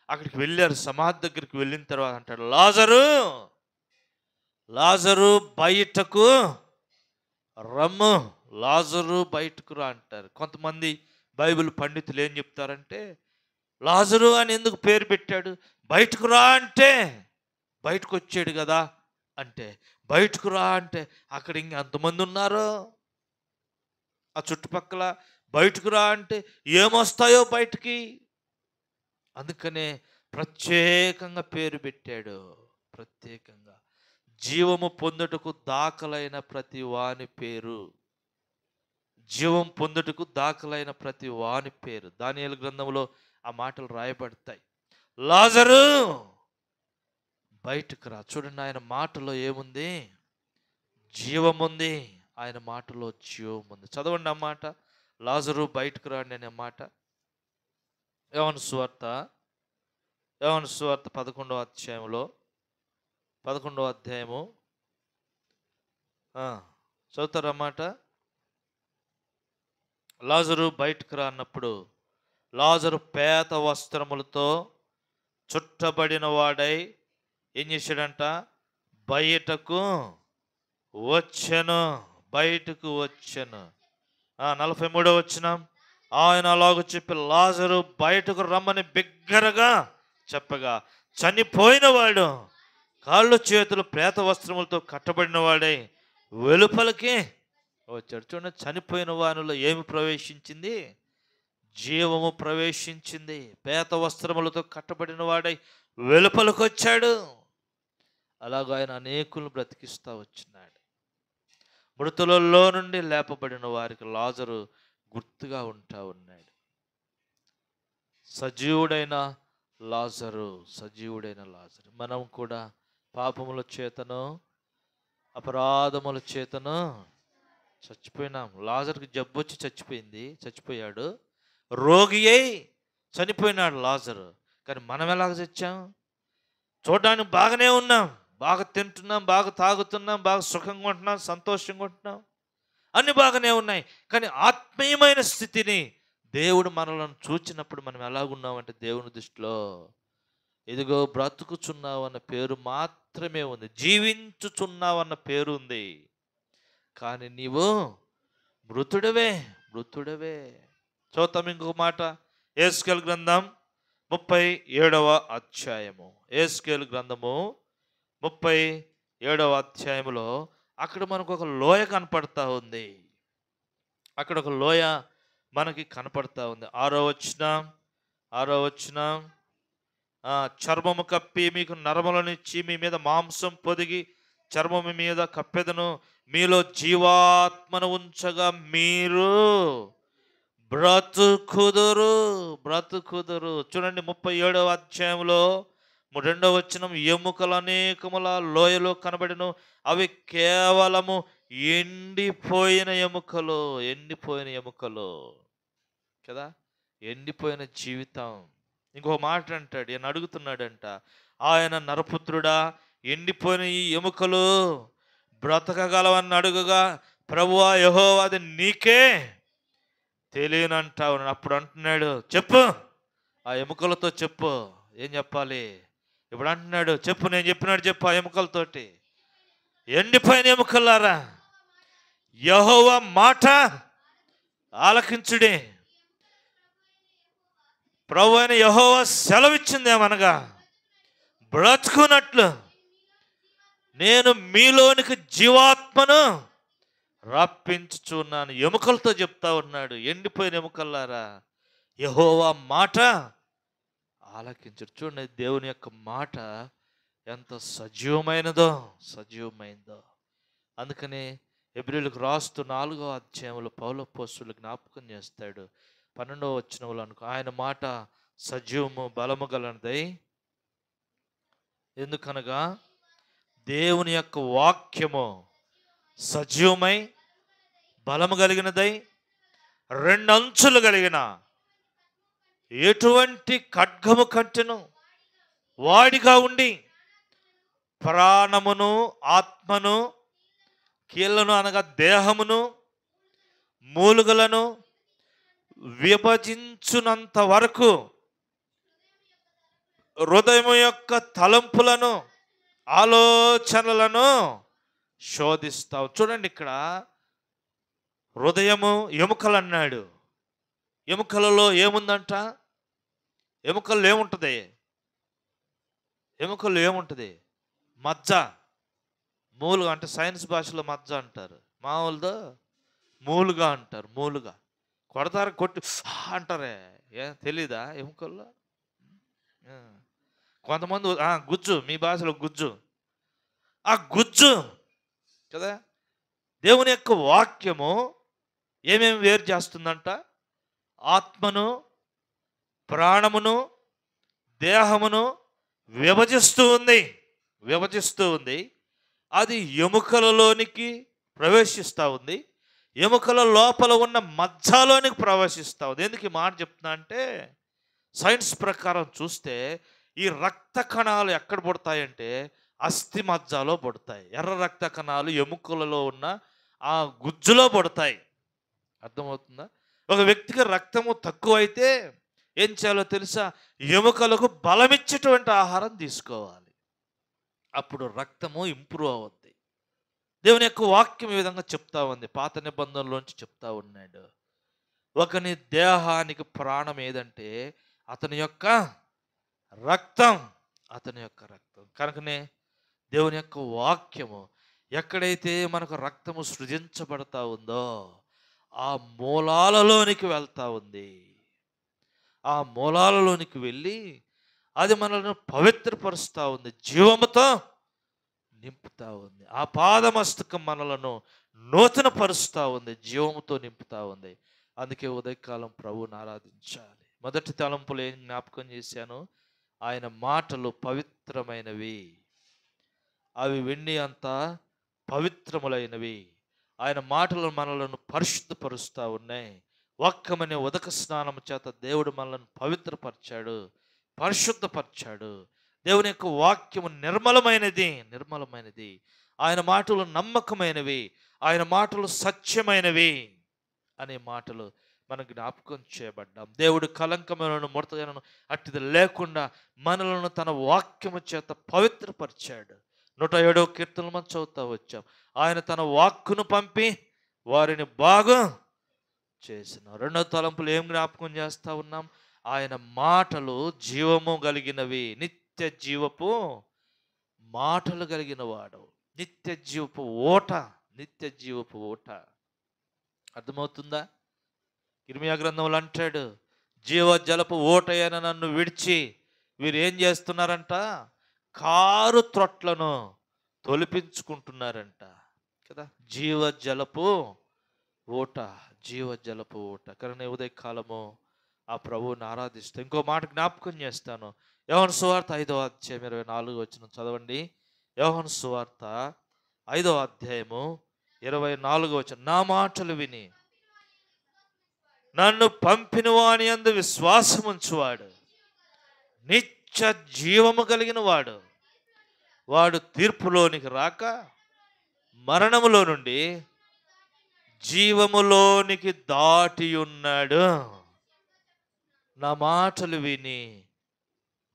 Speaker 1: అక్కడికి వెళ్ళారు. సమాధి దగ్గరికి వెళ్ళిన తర్వాత అంటాడు, లాజరు బయటకు రమ్ము, లాజరు బయటకు రా అంటారు. కొంతమంది బైబిల్ పండితులు ఏం చెప్తారంటే, లాజరు అని ఎందుకు పేరు పెట్టాడు? బయటకు రా అంటే బయటకు వచ్చాడు కదా అంటే, బయటకు రా అంటే అక్కడ ఇంక ఎంతమంది ఉన్నారు ఆ చుట్టుపక్కల? బయటకు రా అంటే ఏమొస్తాయో బయటికి. అందుకనే ప్రత్యేకంగా పేరు పెట్టాడు. ప్రత్యేకంగా జీవము పొందుటకు దాఖలైన ప్రతి వాని పేరు, జీవం పొందుటకు దాఖలైన ప్రతి వాని పేరు. దానియేలు గ్రంథంలో ఆ మాటలు రాయబడతాయి. లాజరు బయటకు రా. చూడండి, ఆయన మాటలో ఏముంది? జీవం ఉంది. ఆయన మాటలో జీవం ఉంది. చదవండి అన్నమాట. లాజరు బయటకు రాండి అనే మాట. యోహాను సువార్త 11వ అధ్యాయంలో 11వ అధ్యాయము చదువుతారన్నమాట. లాజరు బయటకు రా అన్నప్పుడు లాజరు పేత వస్త్రములతో చుట్టబడిన వాడై ఏం చేశాడంట? బయటకు వచ్చెను. 43వ వచనం. ఆయన అలాగూ చెప్పి లాజరు బయటకు రమ్మని బిగ్గరగా చెప్పగా చనిపోయిన వాడు కాళ్ళు చేతులు ప్రేత వస్త్రములతో కట్టబడిన వాడై వెలుపలికి వచ్చాడు. చూడండి, చనిపోయిన వానిలో ఏమి ప్రవేశించింది? జీవము ప్రవేశించింది. పేత వస్త్రములతో కట్టబడిన వాడై వెలుపలికి వచ్చాడు. అలాగ ఆయన అనేకులను బ్రతికిస్తూ వచ్చినాడు. మృతులలో నుండి లేపబడిన వారికి లాజరు గుర్తుగా ఉంటా ఉన్నాడు. సజీవుడైన లాజరు. మనం కూడా పాపముల చేతను అపరాధముల చేతను చచ్చిపోయినాం. లాజర్కి జబ్బు వచ్చి చచ్చిపోయాడు. రోగి అయి చనిపోయినాడు లాజరు. కానీ మనం ఎలాగ చచ్చాం? చూడడానికి బాగానే ఉన్నాం, బాగా తింటున్నాం, బాగా తాగుతున్నాం, బాగా సుఖంగా ఉంటున్నాం, సంతోషంగా ఉంటున్నాం. అన్ని బాగానే ఉన్నాయి. కానీ ఆత్మీయమైన స్థితిని దేవుడు మనలను చూచినప్పుడు మనం ఎలాగున్నామంటే దేవుని దృష్టిలో ఇదిగో బ్రతుకుచున్నావు అన్న పేరు మాత్రమే ఉంది, జీవించుచున్నావు అన్న పేరు ఉంది, కానీ నీవు మృతుడవే, మృతుడవే. చూద్దాం ఇంకొక మాట. యేస్కేలు గ్రంథం 37వ అధ్యాయము. యేస్కేలు గ్రంథము 37వ అధ్యాయంలో అక్కడ మనకు ఒక లోయ కనపడతా ఉంది. అక్కడ ఒక లోయ మనకి కనపడతా ఉంది. 6వ వచనం, చర్మము కప్పి మీకు నరములనిచ్చి మీ మీద మాంసం పొదిగి చర్మము మీద కప్పెదను, మీలో జీవాత్మను ఉంచగా మీరు బ్రతుకుదురు, బ్రతుకుదురు. చూడండి 37వ అధ్యాయంలో 2వ వచనం, ఎముకలు అనేకముల లోయలో కనబడిను, అవి కేవలము ఎండిపోయిన ఎముకలు, ఎండిపోయిన ఎముకలు కదా, ఎండిపోయిన జీవితం. ఇంకో మాట అంటాడు, ఈయన అడుగుతున్నాడంట, ఆయన నరపుత్రుడా ఎండిపోయిన ఈ ఎముకలు బ్రతకగలవని అడుగుగా, ప్రభువా యెహోవా అది నీకే తెలియనంటావు. అప్పుడు అంటున్నాడు, చెప్పు, ఆ ఎముకలతో చెప్పు. ఏం చెప్పాలి? ఇప్పుడు అంటున్నాడు, చెప్పు, నేను చెప్పినాడు చెప్పు ఆ ఎముకలతోటి. ఎండిపోయిన ఎముకలారా యెహోవా మాట ఆలకించుడి. ప్రభు అయిన యెహోవా సెలవిచ్చిందేమనగా, బ్రతుకున్నట్లు నేను మీలోనికి జీవాత్మను రప్పించుచున్నాను. ఎముకలతో చెప్తా ఉన్నాడు, ఎండిపోయిన ఎముకల్లారా యెహోవా మాట ఆలకించడు. చూడండి, దేవుని యొక్క మాట ఎంత సజీవమైనదో, సజీవమైందో. అందుకని హెబ్రీయులకు రాస్తూ 4వ అధ్యాయంలో పౌలు అపోస్తలుడు జ్ఞాపకం చేస్తాడు, 12వ వచనంలో అనుకో, ఆయన మాట సజీవము బలము గలనదై, ఎందుకనగా దేవుని యొక్క వాక్యము సజీవమై బలము కలిగినదై 2 అంచులు కలిగిన ఎటువంటి ఖడ్గము కంటెను వాడిగా ఉండి ప్రాణమును ఆత్మను కీళ్లను అనగా దేహమును మూలుగలను విభజించునంత వరకు హృదయము యొక్క తలంపులను ఆలోచనలను శోధిస్తావు. చూడండి, ఇక్కడ హృదయము ఎముకలు అన్నాడు. ఎముకలలో ఏముందంట? ఎముకల్లో ఏముంటుంది? ఎముకల్లో ఏముంటుంది? మజ్జ, మూలుగా. అంటే సైన్స్ భాషలో మజ్జ అంటారు, మామూలుదో మూలుగా అంటారు. మూలుగా కొడతారు, కొట్టి అంటారే, తెలీదా ఎముకల్లో? కొంతమంది గుజ్జు, మీ భాషలో గుజ్జు, ఆ గుజ్జు కదా. దేవుని యొక్క వాక్యము ఏమేమి వేరు చేస్తుందంట? ఆత్మను ప్రాణమును దేహమును విభజిస్తూ ఉంది. అది ఎముకలలోనికి ప్రవేశిస్తూ ఉంది, ఎముకల లోపల ఉన్న మజ్జలోనికి ప్రవేశిస్తూ ఉంది. ఎందుకు ఈ మాట చెప్తున్నా అంటే, సైన్స్ ప్రకారం చూస్తే ఈ రక్త కణాలు ఎక్కడ పుడతాయంటే అస్థి మజ్జలో పుడతాయి. ఎర్ర రక్త కణాలు ఎముకలలో ఉన్న ఆ గుజ్జులో పుడతాయి. అర్థమవుతుందా? ఒక వ్యక్తికి రక్తము తక్కువైతే ఏం చేయాలో తెలుసా? ఎముకలకు బలమిచ్చేటువంటి ఆహారం తీసుకోవాలి, అప్పుడు రక్తము ఇంప్రూవ్ అవుద్ది. దేవుని యొక్క వాక్యం ఈ విధంగా చెప్తా ఉంది, పాత నిబంధనలోంచి చెప్తా ఉన్నాడు. ఒకని దేహానికి ప్రాణం ఏదంటే అతని యొక్క రక్తం, అతని యొక్క రక్తం. కనుకనే దేవుని యొక్క వాక్యము ఎక్కడైతే మనకు రక్తము సృజించబడతా ఉందో ఆ మూలాలలోనికి వెళ్తా ఉంది. ఆ మూలాలలోనికి వెళ్ళి అది మనల్ని పవిత్రపరుస్తూ ఉంది, జీవముతో నింపుతా ఉంది. ఆ పాదమస్తకం మనలను నూతన పరుస్తూ ఉంది, జీవముతో నింపుతా ఉంది. అందుకే ఉదయకాలం ప్రభువుని ఆరాధించాలి. మొదటి తలంపులు ఏం జ్ఞాపకం చేశాను? ఆయన మాటలు పవిత్రమైనవి, అవి వెండి అంత పవిత్రములైనవి. ఆయన మాటలు మనలను పరిశుద్ధపరుస్తూ ఉన్నాయి. వాక్యమనే ఉదక స్నానం చేత దేవుడు మనల్ని పవిత్రపరిచాడు, పరిశుద్ధపరిచాడు. దేవుని యొక్క వాక్యము నిర్మలమైనది. ఆయన మాటలు నమ్మకమైనవి. ఆయన మాటలు సత్యమైనవి అనే మాటలు మనం జ్ఞాపకం చేయబడ్డాం. దేవుడు కలంకములను ముడతలను అట్టిది లేకుండా మనలను తన వాక్యము చేత పవిత్రపరిచాడు. 107వ కీర్తనలు మనం చదువుతా వచ్చాం. ఆయన తన వాక్కును పంపి వారిని బాగా చేసిన. రెండవ తలంపులు ఏం జ్ఞాపకం చేస్తా ఉన్నాం? ఆయన మాటలు జీవము కలిగినవి, నిత్య జీవపు మాటలు కలిగిన వాడు, నిత్య జీవపు ఓట, నిత్య జీవపు ఓట. అర్థమవుతుందా? ఇర్మియా గ్రంథంలో అంటాడు, జీవ జలపు ఓటయన నన్ను విడిచి వీరు ఏం చేస్తున్నారంట? కారు త్రొట్లను తొలిపించుకుంటున్నారంట కదా. జీవ జలపు ఓట, జీవ జలపు ఓట. కానీ ఉదయ కాలము ఆ ప్రభువుని ఆరాధిస్తూ ఇంకో మాట జ్ఞాపకం చేస్తాను. యోహాను సువార్త 5వ అధ్యాయం 24వ వచనం చదవండి. యోహాను సువార్త 5వ అధ్యాయము 24వ వచనం. నా మాటలు విని నన్ను పంపిన వాని యందు విశ్వాసం ఉంచువాడు నిత్య జీవము కలిగిన వాడు. వాడు తీర్పులోనికి రాక మరణములో నుండి జీవములోనికి దాటి ఉన్నాడు. నా మాటలు విని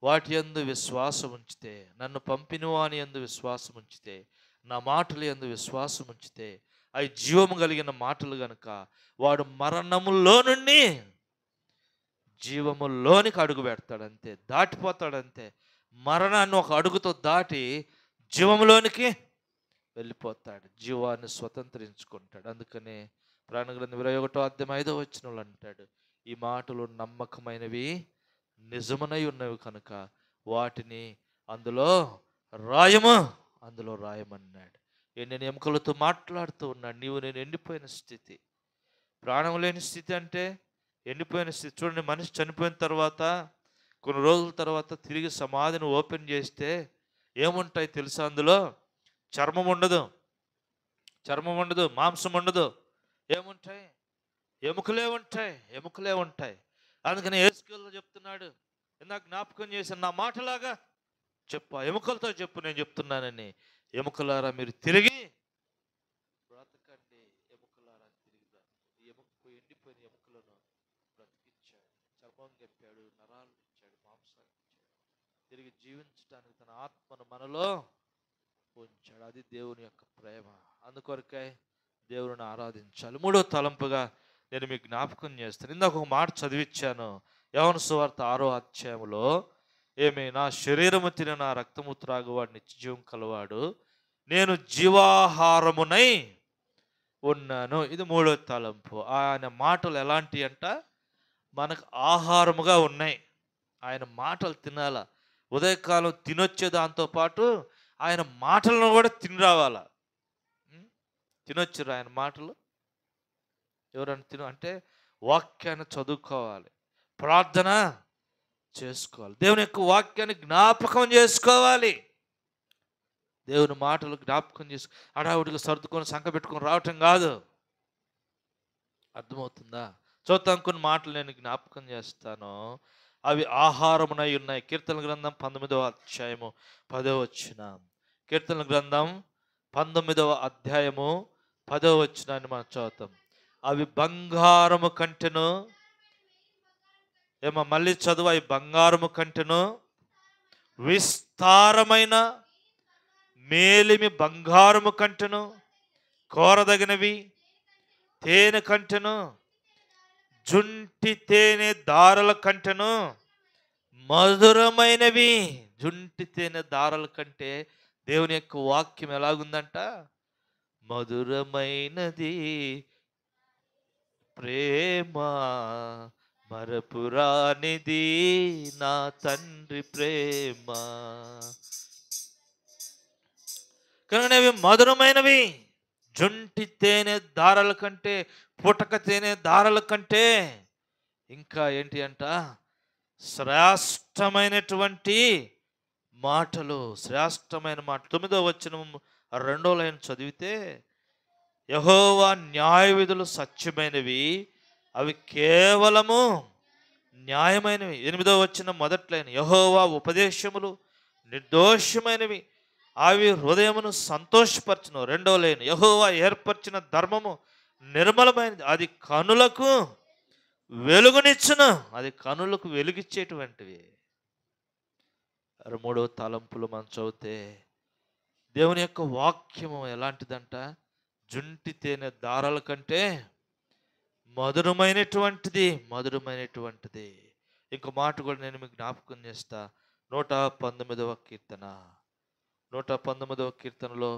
Speaker 1: వాటి యందు విశ్వాసం ఉంచితే, నన్ను పంపిన వాని యందు విశ్వాసం ఉంచితే, నా మాటలు యందు విశ్వాసం ఉంచితే, అవి జీవము కలిగిన మాటలు గనుక వాడు మరణములో నుండి జీవములోనికి అడుగు పెడతాడంతే, దాటిపోతాడంతే. మరణాన్ని ఒక అడుగుతో దాటి జీవములోనికి వెళ్ళిపోతాడు, జీవాన్ని స్వతంత్రించుకుంటాడు. అందుకనే ప్రాణగ్రంథం 21వ అధ్యాయం 5వ వచనంలో అంటాడు, ఈ మాటలు నమ్మకమైనవి, నిజమునై ఉన్నవి కనుక వాటిని అందులో రాయమన్నాడు. నేను ఎముకలతో మాట్లాడుతూ ఉన్నాడు. నేను ఎండిపోయిన స్థితి, ప్రాణం లేని స్థితి అంటే ఎండిపోయిన స్థితి. చూడండి, మనిషి చనిపోయిన తర్వాత కొన్ని రోజుల తర్వాత తిరిగి సమాధిని ఓపెన్ చేస్తే ఏముంటాయి తెలుసా? అందులో చర్మం ఉండదు, మాంసం ఉండదు. ఏముంటాయి? ఎముకలే ఉంటాయి. అందుకని యేసుక్రీస్తు చెప్తున్నాడు, ఇందాక జ్ఞాపకం చేశాను, నా మాటలాగా చెప్పు, ఎముకలతో చెప్పు, నేను చెప్తున్నానని. ఎముకలారా మీరు తిరిగి బ్రతకండి. ఎముకలారా తిరిగి ఎండిపోయిన ఎముకలను బ్రతికించాడు, చర్మం గప్పాడు, నరాలు ఇచ్చాడు, మాంసాలు ఇచ్చాడు. తిరిగి జీవించడానికి తన ఆత్మను మనలో ఉంచాడు. అది దేవుని యొక్క ప్రేమ. అందుకొరకై దేవుని ఆరాధించాలి. మూడో తలంపుగా నేను మీకు జ్ఞాపకం చేస్తాను. ఇందాక ఒక మాట చదివించాను. యోహాను సువార్త 6వ అధ్యాయంలో, నా శరీరము తిని నా రక్తము త్రాగువాడు నిత్యజీవం కలవాడు, నేను జీవాహారమునై ఉన్నాను. ఇది మూడో తలంపు. ఆయన మాటలు ఎలాంటి అంట? మనకు ఆహారముగా ఉన్నాయి. ఆయన మాటలు తినాల. ఉదయకాలం తినొచ్చే దాంతోపాటు ఆయన మాటలను కూడా తిని రావాల. తినొచ్చురు ఆయన మాటలు. ఎవరైనా అంటే వాక్యాన్ని చదువుకోవాలి, ప్రార్థన చేసుకోవాలి, దేవుని యొక్క వాక్యాన్ని జ్ఞాపకం చేసుకోవాలి. దేవుని మాటలు జ్ఞాపకం చేసుకో, అడావుడిగా సర్దుకొని సంక పెట్టుకొని రావటం కాదు. అర్థమవుతుందా? చూద్దాం, కొన్ని మాటలు నేను జ్ఞాపకం చేస్తాను. అవి ఆహారమునై ఉన్నాయి. కీర్తన గ్రంథం 19వ అధ్యాయము 10వ వచనం. కీర్తన గ్రంథం 19వ అధ్యాయము 10వ వచనాన్ని మనం చదువుతాం. అవి బంగారము కంటెను, మళ్ళీ చదువు, అవి బంగారము కంటెను, విస్తారమైన మేలిమి బంగారము కంటెను, కోరదగినవి తేనె కంటెను, జుంటి తేనె దారల కంటెను మధురమైనవి. జుంటి తేనె దారల కంటే దేవుని యొక్క వాక్యం ఎలాగుందంట? మధురమైనది ప్రేమ, మరపురానిది నా తండ్రి ప్రేమ. కనుక అవి మధురమైనవి. జుంటి తేనె దారల కంటే, పుటక తేనె దారల కంటే ఇంకా ఏంటి అంట? శ్రేష్టమైనటువంటి మాటలు, శ్రేష్టమైన మాట. 9వ వచనం 2వ లైన్ చదివితే, యెహోవా న్యాయ విధులు సత్యమైనవి, అవి కేవలము న్యాయమైనవి. 8వ వచనం మొదటి లైన్, యెహోవా ఉపదేశములు నిర్దోషమైనవి, అవి హృదయమును సంతోషపరచును. రెండో లైన్, యెహోవా ఏర్పరిచిన ధర్మము నిర్మలమైనది, అది కనులకు వెలుగునిచ్చును. అది కనులకు వెలుగిచ్చేటువంటివి. మూడో తలంపులు మనం చదివితే దేవుని యొక్క వాక్యము ఎలాంటిదంట, జుంటి తేనె దారాల కంటే మధురమైనటువంటిది, మధురమైనటువంటిది. ఇంకో మాట కూడా నేను మీకు జ్ఞాపకం చేస్తా. 119వ కీర్తన, 119వ కీర్తనలో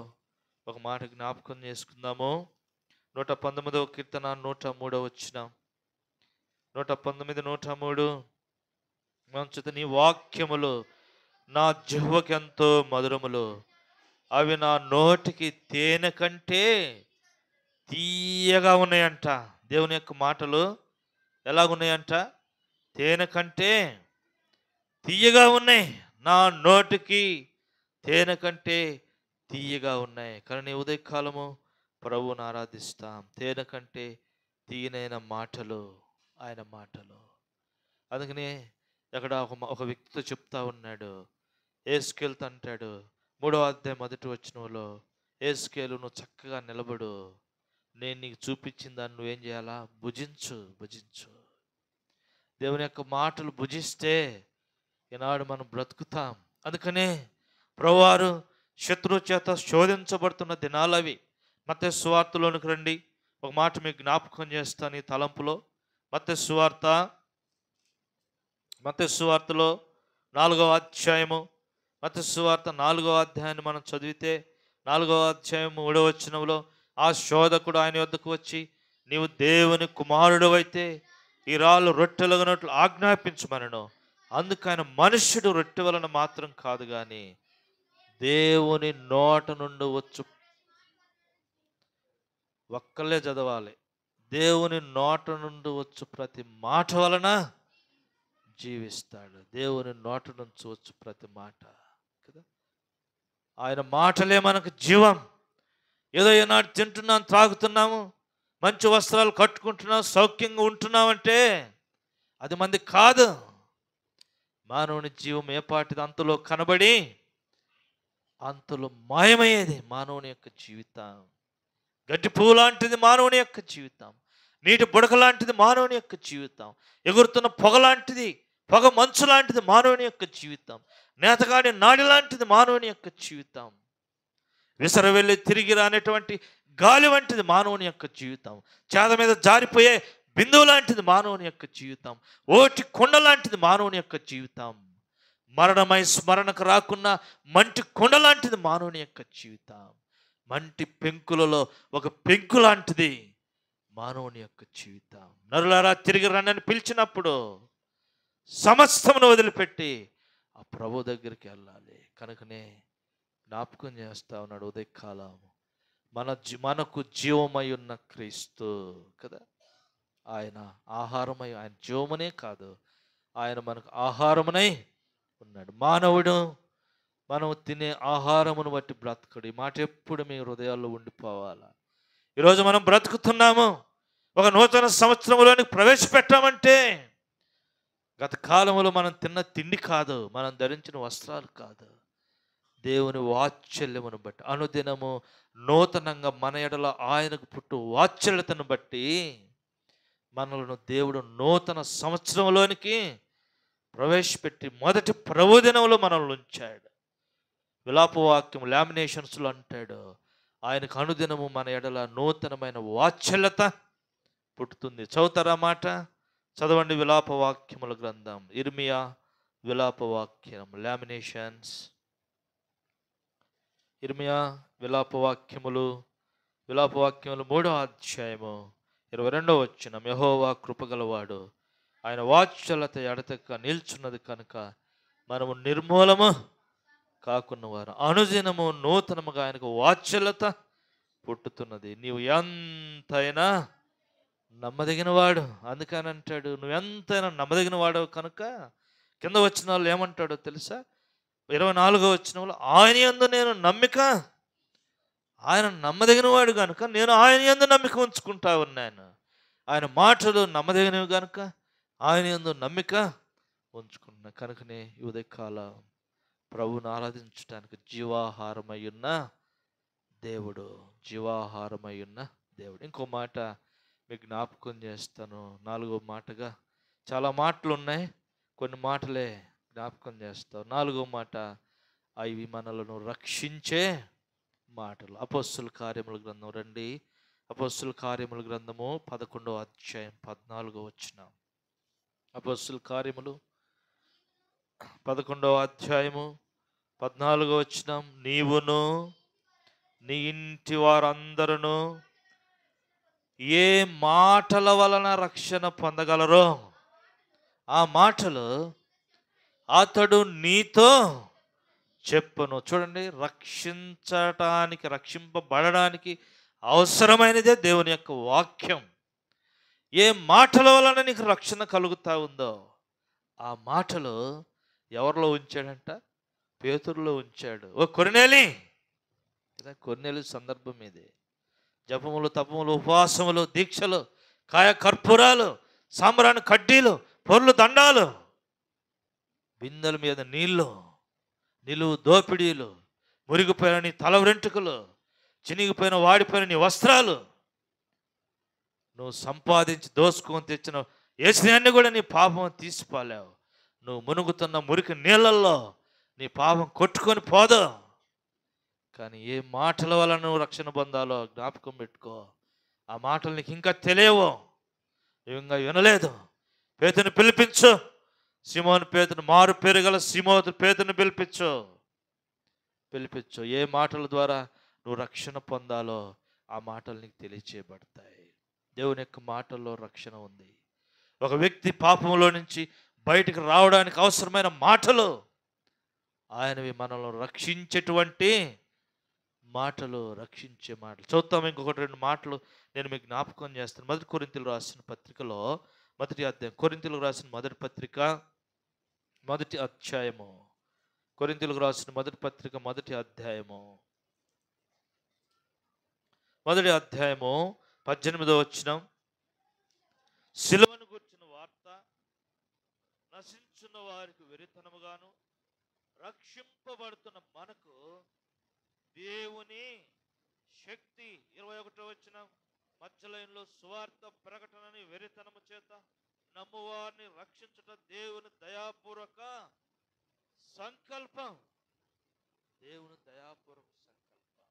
Speaker 1: ఒక మాట జ్ఞాపకం చేసుకుందాము. 119వ కీర్తన 103వ వచనం, 119, 103 మనం చూస్తే, నీ వాక్యములు నా జిహ్వకి ఎంతో మధురములు, అవి నా నోటికి తేనె కంటే తీయగా ఉన్నాయంట. దేవుని యొక్క మాటలు ఎలాగున్నాయంట, తేనె కంటే తీయగా ఉన్నాయి. నా నోటికి తేనె కంటే తీయగా ఉన్నాయి. కానీ ఉదయకాలము ప్రభువుని ఆరాధిస్తాం. తేనె కంటే తీయనైన మాటలు ఆయన మాటలు. అందుకని అక్కడ ఒక వ్యక్తితో చెప్తా ఉన్నాడు. ఏస్కేలుతో అంటాడు 3వ అధ్యాయం 1వ వచనంలో, ఏస్కేలు నువ్వు చక్కగా నిలబడు, నేను నీకు చూపించిన దాన్ని నువ్వేం చేయాలా, భుజించు, భుజించు. దేవుని యొక్క మాటలు భుజిస్తే ఈనాడు మనం బ్రతుకుతాం. అందుకనే ప్రభువారు శత్రువు చేత శోధించబడుతున్న దినాలవి. మత్తయి సువార్తలోనికి రండి, ఒక మాట మీకు జ్ఞాపకం చేస్తాను ఈ తలంపులో. మత్తయి సువార్తలో 4వ అధ్యాయము, మత్తయి సువార్త 4వ అధ్యాయాన్ని మనం చదివితే 4వ అధ్యాయం 3వ వచనంలో, ఆ శోధకుడు ఆయన వద్దకు వచ్చి, నీవు దేవుని కుమారుడు అయితే ఈ రాళ్ళు రొట్టెలుగునట్లు ఆజ్ఞాపించమనను. అందుకు ఆయన, మనుష్యుడు రొట్టె వలన మాత్రం కాదు కానీ దేవుని నోట నుండి వచ్చు, ఒక్కళ్ళే చదవాలి, దేవుని నోట నుండి వచ్చు ప్రతి మాట వలన జీవిస్తాడు. దేవుని నోట నుంచి వచ్చు ప్రతి మాట కదా, ఆయన మాటలే మనకు జీవం. ఏదో ఈనాడు తింటున్నాం, త్రాగుతున్నాము, మంచి వస్త్రాలు కట్టుకుంటున్నాం, సౌఖ్యంగా ఉంటున్నామంటే అది మంది కాదు. మానవుని జీవం ఏపాటిది, అంతలో కనబడి అంతలో మాయమయ్యేది మానవుని యొక్క జీవితం. గడ్డి పువ్వు లాంటిది మానవుని యొక్క జీవితం, నీటి బుడక లాంటిది మానవుని యొక్క జీవితం, ఎగురుతున్న పొగ లాంటిది, పొగ మంచు లాంటిది మానవుని యొక్క జీవితం, నేతగాడి నాడి లాంటిది మానవుని యొక్క జీవితం, విసర వెళ్ళి తిరిగి రానటువంటి గాలి వంటిది మానవుని యొక్క జీవితం, చేద మీద జారిపోయే బిందువు లాంటిది మానవుని యొక్క జీవితం, ఓటి కొండ లాంటిది మానవుని యొక్క జీవితం, మరణమై స్మరణకు రాకున్న మంటి కొండ లాంటిది మానవుని యొక్క జీవితం, మంటి పెంకులలో ఒక పెంకు లాంటిది మానవుని యొక్క జీవితం. నరులారా తిరిగి రండి పిలిచినప్పుడు సమస్తమును వదిలిపెట్టి ఆ ప్రభు దగ్గరికి వెళ్ళాలి. కనుకనే జ్ఞాపకం చేస్తా ఉన్నాడు ఉదయకాలం, మనకు జీవమై ఉన్న క్రీస్తు కదా, ఆయన ఆహారమై, ఆయన జీవమనే కాదు, ఆయన మనకు ఆహారమునై ఉన్నాడు. మానవుడు మనం తినే ఆహారమును బట్టి బ్రతకడు. ఈ మాట ఎప్పుడు మీ హృదయాల్లో ఉండిపోవాలా. ఈరోజు మనం బ్రతుకుతున్నాము, ఒక నూతన సంవత్సరంలోనికి ప్రవేశపెట్టామంటే గత కాలంలో మనం తిన్న తిండి కాదు, మనం ధరించిన వస్త్రాలు కాదు, దేవుని వాత్సల్యమును బట్టి, అనుదినము నూతనంగా మన ఎడల ఆయనకు పుట్టు వాత్సల్యతను బట్టి మనలను దేవుడు నూతన సంవత్సరంలోనికి ప్రవేశపెట్టి మొదటి ప్రభుదినంలో మనల్ని ఉంచాడు. విలాపవాక్యం లామినేషన్స్లో అంటాడు, ఆయనకు అనుదినము మన ఎడల నూతనమైన వాత్సల్యత పుట్టుతుంది. చదువుతారా మాట? చదవండి విలాపవాక్యముల గ్రంథం, ఇర్మియా విలాపవాక్యం, లామినేషన్స్, ఇర్మియా విలాపవాక్యములు 3వ అధ్యాయము 22వ వచనం, యెహోవా కృపగలవాడు, ఆయన వాత్సల్యత ఎడతెక్క నిల్చున్నది కనుక మనము నిర్మూలము కాకున్నవారు, అనుదినము నూతనముగా ఆయనకు వాత్సల్యత పుట్టుతున్నది. నీవు ఎంతైనా నమ్మదగిన వాడు. అందుకని అంటాడు, నువ్వు ఎంతైనా నమ్మదగిన వాడవు కనుక కింద వచనాలు ఏమంటాడో తెలుసా? 24వ వచనంలో, ఆయన యందు నేను నమ్మిక, ఆయన నమ్మదగిన వాడు కనుక నేను ఆయన యందు నమ్మిక ఉంచుకుంటా ఉన్నాను. ఆయన మాటలు నమ్మదగినవి కనుక ఆయన యందు నమ్మిక ఉంచుకున్నా. కనుకనే ఉదయకాలం ప్రభువును ఆరాధించడానికి జీవాహారమై ఉన్న దేవుడు, జీవాహారమై ఉన్న దేవుడు. ఇంకో మాట మీకు జ్ఞాపకం చేస్తాను, 4వ మాటగా. చాలా మాటలు ఉన్నాయి, కొన్ని మాటలే జ్ఞాపకం చేస్తాను. 4వ మాట, అవి మనలను రక్షించే మాటలు. అపోస్తుల కార్యముల గ్రంథం రండి. అపోస్తుల కార్యముల గ్రంథము 11వ అధ్యాయం 14వ వచనం. అపోస్తుల కార్యములు 11వ అధ్యాయము 14వ వచనం. నీవును నీ ఇంటి వారందరూ ఏ మాటల వలన రక్షణ పొందగలరో ఆ మాటలు అతడు నీతో చెప్పును. చూడండి, రక్షింపబడడానికి అవసరమైనదే దేవుని యొక్క వాక్యం. ఏ మాటల వలన నీకు రక్షణ కలుగుతా ఉందో ఆ మాటలు ఎవరిలో ఉంచాడంట? పేతురులో ఉంచాడు. ఓ కొర్నేలి, కొర్నేలి సందర్భం ఇది. జపములు, తపములు, ఉపవాసములు, దీక్షలు, కాయ కర్పూరాలు, సాంబ్రాణి కడ్డీలు, పొర్లు దండాలు, బిందెల మీద నీళ్ళు, నిలువు దోపిడీలు, మురిగిపోయిన నీ తల వెంట్రుకలు, చినిగిపోయిన వాడిపోయిన నీ వస్త్రాలు, నువ్వు సంపాదించి దోసుకొని తెచ్చిన ఏసినాన్ని కూడా నీ పాపం తీసిపోలేవు. నువ్వు మునుగుతున్న మురికి నీళ్ళల్లో నీ పాపం కొట్టుకొని పోదు. కానీ ఏ మాటల వల్ల నువ్వు రక్షణ పొందాలో జ్ఞాపకం పెట్టుకో. ఆ మాటలు నీకు ఇంకా తెలియవు, ఇంకా వినలేదు. పేతుని పిలిపించు. సిమోను పేతును, మారు పేరు గల సిమోను పేతుని పిలిపించు. ఏ మాటల ద్వారా నువ్వు రక్షణ పొందాలో ఆ మాటలు నీకు తెలియచేయబడతాయి. దేవుని యొక్క మాటల్లో రక్షణ ఉంది. ఒక వ్యక్తి పాపంలో నుంచి బయటకు రావడానికి అవసరమైన మాటలు ఆయనవి, మనల్ని రక్షించేటువంటి మాటలు, రక్షించే మాటలు. చూద్దాం ఇంకొకటి 2 మాటలు నేను మీకు జ్ఞాపకం చేస్తాను. మొదటి కొరింథీయులకు రాసిన పత్రికలో మొదటి అధ్యాయం, కొరింథీయులకు రాసిన మొదటి పత్రిక మొదటి అధ్యాయము, కొరింథీయులకు రాసిన మొదటి పత్రిక మొదటి అధ్యాయము 18వ వచనం. సిలువను గుర్చిన వార్త నశించున్న వారికి వెరితనముగాను, రక్షింపబడుతున్న మనకు దేవుని శక్తి. 21వ వచనం. మధ్యలైన్లో సువార్త ప్రకటనని వెరితనము చేత నమ్మువారిని రక్షించుట దేవుని దయాపూర్వక సంకల్పం. దేవుని దయాపూర్వక సంకల్పం.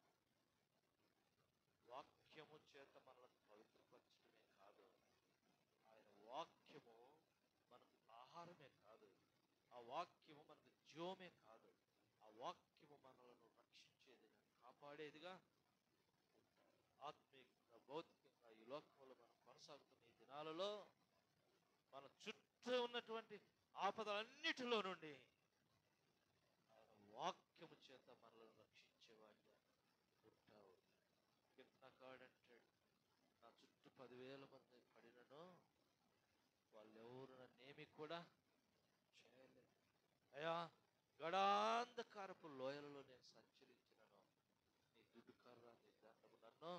Speaker 1: వాక్యము చేత మనల్ని పవిత్రపరచడమే కాదు, ఆయన వాక్యము మనకు ఆహారమే కాదు, ఆ వాక్యము మనకు జీవమే కాదు, ఆ వాక్యము మనలను రక్షించేదిగా, కాపాడేదిగా. ఆత్మీయంగా, భౌతికంగా ఈ లోకంలో మనం కొనసాగుతున్న ఈ దినాలలో మన చుట్టూ ఉన్నటువంటి ఆపదలన్నిటిలో నుండి ఆయన వాక్యము చేత మనల్ని రక్షించేవాడిగా ఉంటావు. కీర్తనకారుడంటాడు, నా చుట్టూ 10,000 మంది పడినను వాళ్ళెవరు నన్నేమి కూడా చేయలేదు. అయ్యా, గడాంధకారపు లోయలలో నేను సంచరించినను నీ దుడ్డుకర్ర, నీ దండము నన్ను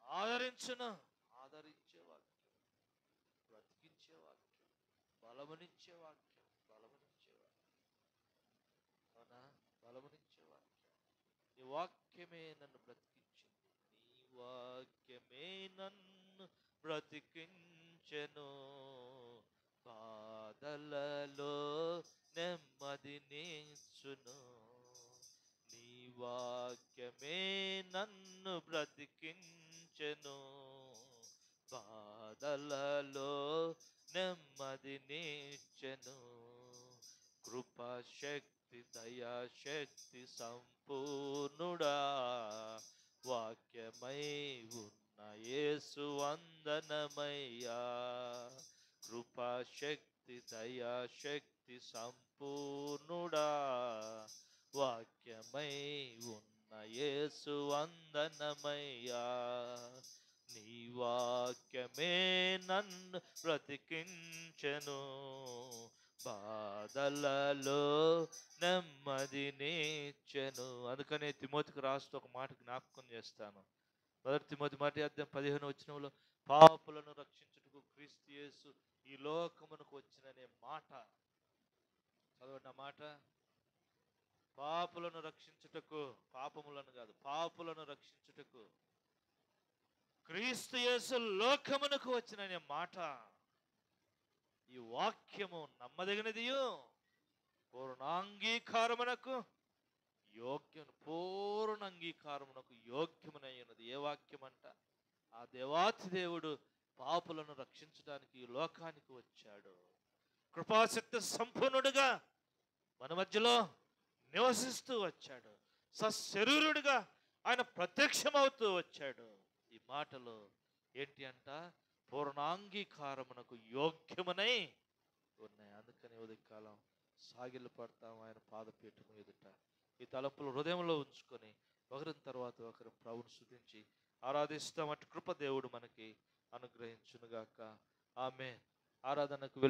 Speaker 1: ఆదరించును. ఆదరించే వాక్యం, బ్రతికించే వాక్యం, బలమునిచ్చే వాక్యం, బలమునిచ్చే వాక్యం. అవునా? బలమునిచ్చే వాక్యం. నీ వాక్యమే నన్ను బ్రతికించింది. నీ వాక్యమే నన్ను బ్రతికించెను. బాధలలో నెమ్మదినిచ్చును. నీ వాక్యమే నన్ను బ్రతికించెను. బాధలలో నెమ్మదినిచ్చెను. కృపాశక్తి, దయాశక్తి సంపూర్ణుడా, వాక్యమై ఉన్న యేసు వందనమయ్యా. కృపాశక్తి, దయాశక్తి సంపూర్ణుడా, వాక్యమై ఉన్న యేసు వందనమయ్యా. నీ వాక్యమే నన్ను బ్రతికించెను. బాధలలో నెమ్మదినిచ్చెను. అందుకనే తిమోతికి రాస్తూ ఒక మాట జ్ఞాపకం చేస్తాను. 1 తిమోతి 1:15 పాపులను రక్షించుటకు క్రీస్తు యేసు ఈ లోకమునకు వచ్చిననే మాట. చదవండి ఆ మాట. పాపులను రక్షించుటకు, పాపములను కాదు, పాపులను రక్షించుటకు క్రీస్తు యేసు లోకమునకు వచ్చిన మాట. ఈ వాక్యము నమ్మదగినదియు పూర్ణాంగీకారమునకు పూర్ణ అంగీకారమునకు యోగ్యమునైనది. ఏ వాక్యం అంట? ఆ దేవాతి దేవుడు పాపులను రక్షించడానికి ఈ లోకానికి వచ్చాడు. కృపాశక్తి సంపూర్ణుడుగా మన మధ్యలో నివసిస్తూ వచ్చాడు. సశరీరుడిగా ఆయన ప్రత్యక్షమవుతూ వచ్చాడు. ఈ మాటలు ఏంటి అంట? పూర్ణాంగీకారమునకు యోగ్యమునై ఉన్నాయి. అందుకని ఉదయకాలం సాగిలు పడతాం ఆయన పాదపీఠం ఎదుట. ఈ తలంపులు హృదయంలో ఉంచుకొని ఒకరిని తర్వాత ఒకరు ప్రభువును స్తుతించి ఆరాధిస్తాం. అటు కృప దేవుడు మనకి అనుగ్రహించునుగాక. ఆమేన్. ఆరాధనకు వెళ్ళి